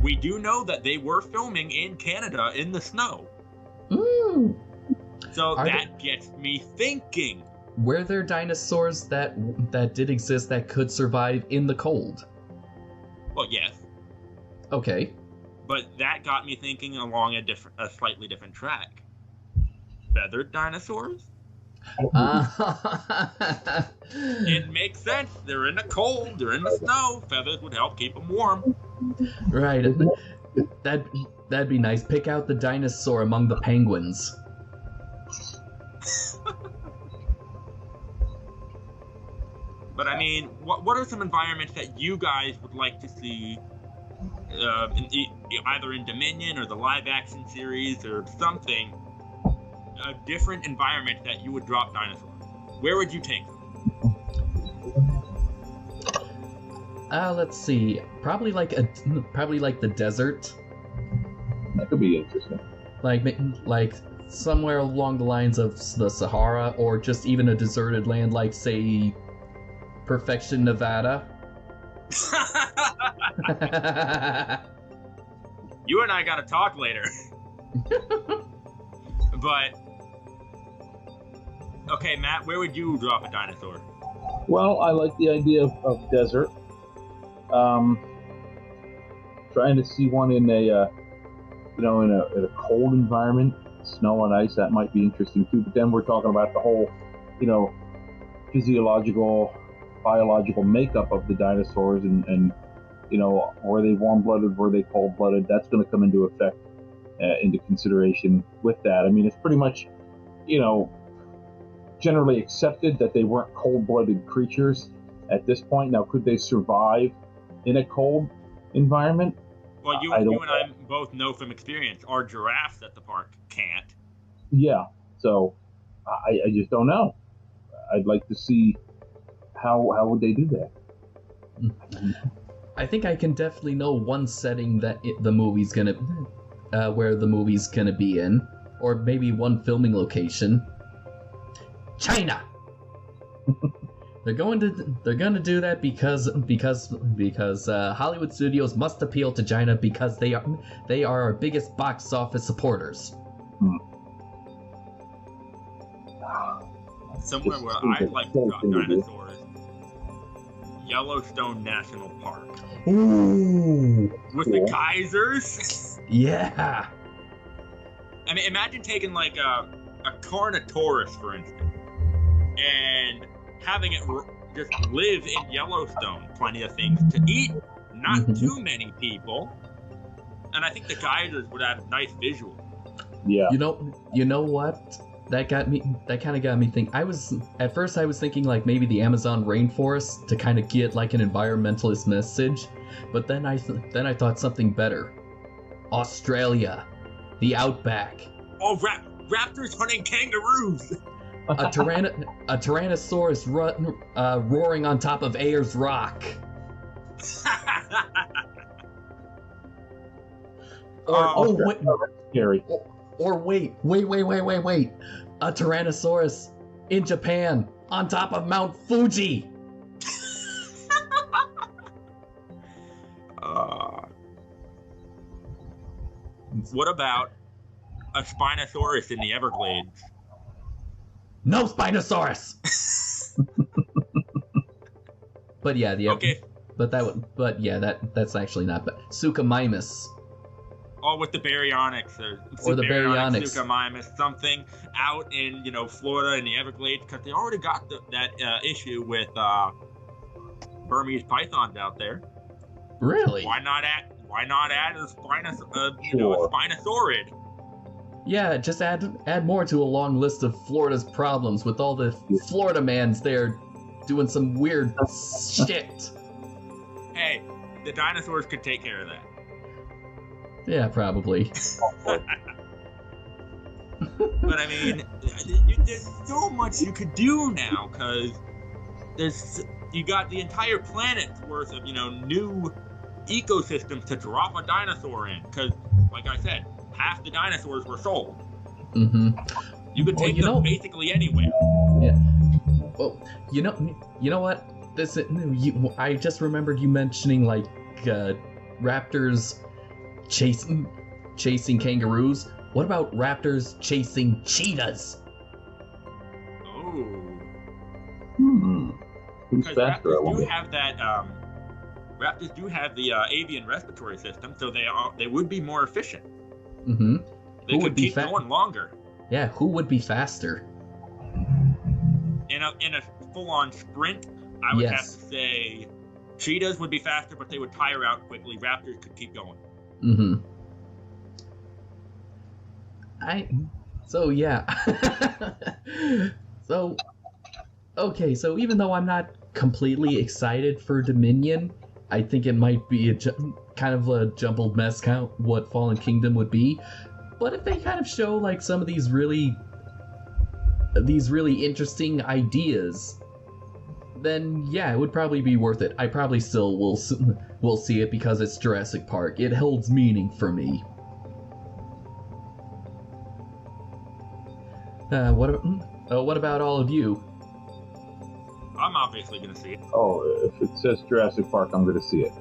We do know that they were filming in Canada in the snow. So gets me thinking. Were there dinosaurs that did exist that could survive in the cold? Well, yes. Okay. But that got me thinking along a slightly different track. Feathered dinosaurs? It makes sense. They're in the cold. They're in the snow. Feathers would help keep them warm. Right. That'd be nice. Pick out the dinosaur among the penguins. But I mean, what are some environments that you guys would like to see? Either in Dominion or the live-action series or something, a different environment that you would drop dinosaurs. Where would you take them? Let's see. Probably like the desert. That could be interesting. Like somewhere along the lines of the Sahara, or just even a deserted land, like say, Perfection, Nevada. You and I gotta talk later. But okay, Matt, where would you drop a dinosaur? Well, I like the idea of desert. Trying to see one in a in a cold environment, snow and ice, that might be interesting too. But then we're talking about the whole, physiological, biological makeup of the dinosaurs, and were they warm-blooded, were they cold-blooded? That's going to come into effect, into consideration with that. I mean, it's pretty much, generally accepted that they weren't cold-blooded creatures at this point. Now, could they survive in a cold environment? Well, you and I both know from experience, our giraffes at the park can't. Yeah, so I just don't know. I'd like to see how would they do that. I think I can definitely know one setting that the movie's gonna, where the movie's gonna be in, or maybe one filming location. China. They're gonna do that because Hollywood studios must appeal to China because they are our biggest box office supporters. Somewhere where I'd like to drop dinosaurs. Yellowstone National Park. Ooh. With the geysers? Yeah. I mean, imagine taking like a Carnotaurus, for instance, and having it just live in Yellowstone. Plenty of things to eat, not too many people, And I think the geysers would add a nice visual. Yeah. You know what? That kind of got me thinking. At first I was thinking like maybe the Amazon rainforest to kind of get like an environmentalist message, but then I thought something better. Australia, the outback. Oh, raptors hunting kangaroos. A Tyrannosaurus roaring on top of Ayers Rock. Wait. Scary. Or wait. A Tyrannosaurus in Japan on top of Mount Fuji. What about a Spinosaurus in the Everglades? No Spinosaurus. But yeah, Okay. That's actually not bad. Suchomimus. Oh, with the baryonyx Or the baryonyx. Suchomimus, something out in Florida in the Everglades, because they already got that issue with Burmese pythons out there. Really? Why not add a Sure. Spinosaurid? Yeah, just add more to a long list of Florida's problems with all the Florida mans there doing some weird shit. Hey, the dinosaurs could take care of that. Yeah, probably. But I mean, there's so much you could do now, because you got the entire planet's worth of new ecosystems to drop a dinosaur in. Because, like I said, half the dinosaurs were sold. Mm-hmm. You could take them basically anywhere. Yeah. Well, you know what? I just remembered you mentioning like raptors chasing kangaroos. What about raptors chasing cheetahs? Oh. Who's Because faster? raptors do have that. Raptors do have the avian respiratory system, so they would be more efficient. Mm-hmm. They could keep going longer. Yeah, who would be faster? In a full-on sprint, I would have to say cheetahs would be faster, but they would tire out quickly. Raptors could keep going. Mm-hmm. So even though I'm not completely excited for Dominion, I think it might be kind of a jumbled mess what Fallen Kingdom would be. But if they kind of show like some of these really interesting ideas, then yeah, it would probably be worth it. I probably still will see it because it's Jurassic Park. It holds meaning for me. What about all of you? I'm obviously going to see it. Oh, if it says Jurassic Park, I'm going to see it.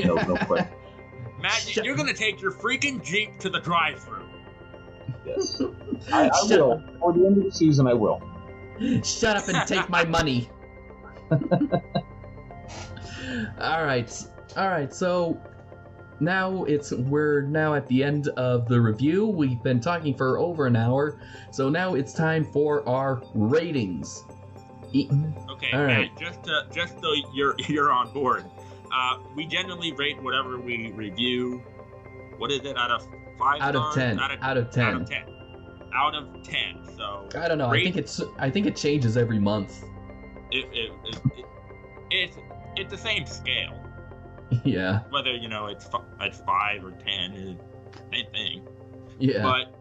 No question. Matt, you're going to take your freaking Jeep to the drive-thru. Yes. I will. For the end of the season, I will. Shut up and take my money. All right. So we're now at the end of the review. We've been talking for over an hour, so now it's time for our ratings. Okay, all right. Matt, just so you're on board, we generally rate whatever we review. What is it, out of 5 Out of stars? 10. Out of 10. Out of 10. So I don't know. I think it changes every month. It's the same scale. Yeah. Whether it's 5 or 10 is the same thing. Yeah. But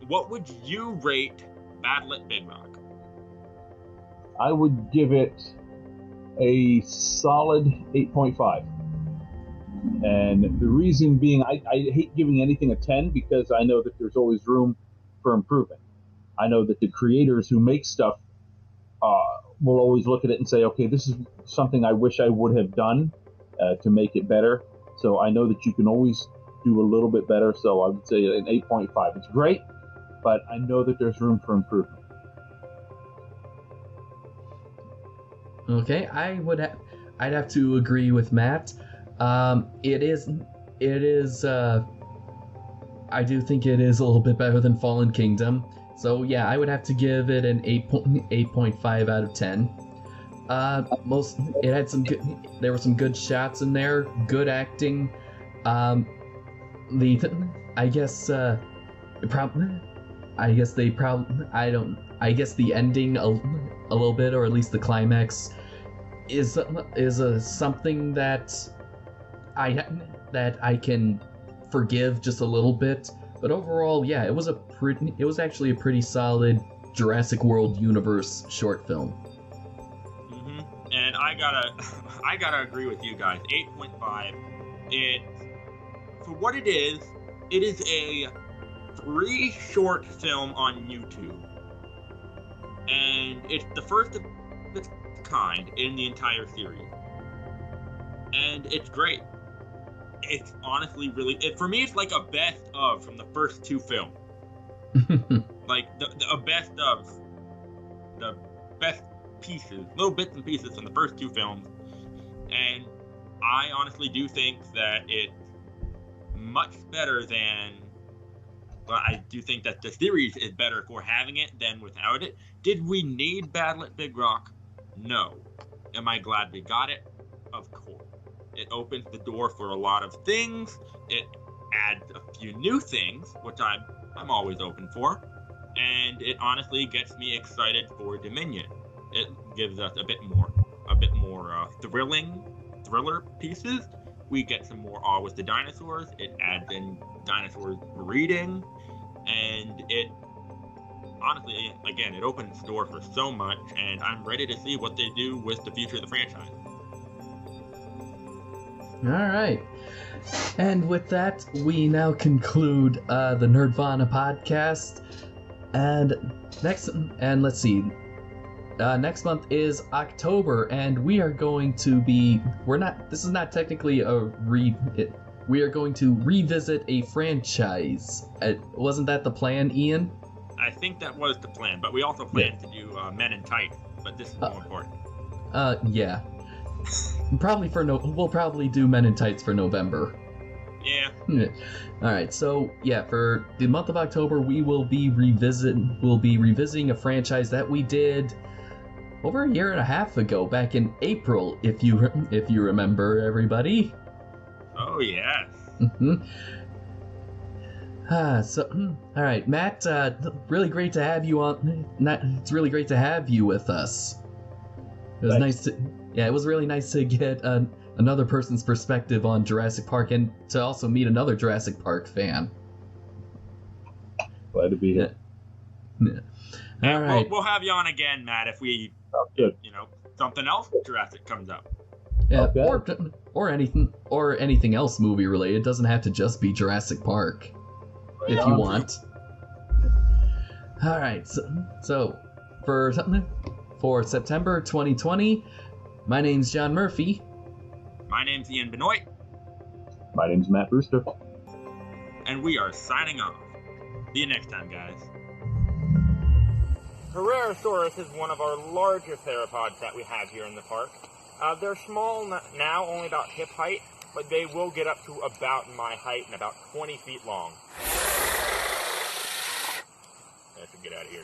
what would you rate Battle at Big Rock? I would give it a solid 8.5. And the reason being, I hate giving anything a 10 because I know that there's always room for improvement. I know that the creators who make stuff will always look at it and say, okay, this is something I wish I would have done to make it better. So I know that you can always do a little bit better. So I would say an 8.5. It's great, but I know that there's room for improvement. Okay, I'd have to agree with Matt. It is. I do think it is a little bit better than Fallen Kingdom. So yeah, I would have to give it an 8.5 out of 10. There were some good shots in there, good acting. I guess the ending a little bit, or at least the climax, is something that I can forgive just a little bit. But overall, yeah, it was actually a pretty solid Jurassic World universe short film. And I gotta agree with you guys. 8.5. For what it is a free short film on YouTube, and it's the first of its kind in the entire series, and it's great. It's honestly really, for me, it's like a best of from the first two films. Like a best of the best pieces, little bits and pieces from the first two films, and I honestly do think that it's much better than. Well, I do think that the series is better for having it than without it. Did we need Badlet Big Rock? No. Am I glad we got it? Of course. It opens the door for a lot of things. It adds a few new things, which I'm always open for. And it honestly gets me excited for Dominion. It gives us a bit more thriller pieces. We get some more awe with the dinosaurs. It adds in dinosaurs breeding. And it, honestly, again, it opens the door for so much, and I'm ready to see what they do with the future of the franchise. Alright. And with that, we now conclude the Nerd-Vana Podcast. And let's see. Next month is October, and we are going to be... This is not technically we are going to revisit a franchise. Wasn't that the plan, Ian? I think that was the plan, but we also planned to do Men in Tights, but this is more important. Yeah. We'll probably do Men in Tights for November. Yeah. Alright, so yeah, for the month of October, we'll be revisiting a franchise that we did over a year and a half ago, back in April, if you remember, everybody. Oh, yes. All right, Matt. really great to have you on. It's really great to have you with us. It was nice to. Yeah, it was really nice to get another person's perspective on Jurassic Park, and to also meet another Jurassic Park fan. Glad to be here. Yeah. All right. We'll have you on again, Matt, if we, something else Jurassic comes up. Yeah, okay. or anything else movie related. It doesn't have to just be Jurassic Park, if you want. All right, so for September 2020, my name's John Murphy. My name's Ian Benoit. My name's Matt Brewster. And we are signing off. See you next time, guys. Herrerasaurus is one of our largest theropods that we have here in the park. They're small now, only about hip height, but they will get up to about my height and about 20 feet long. I have to get out of here.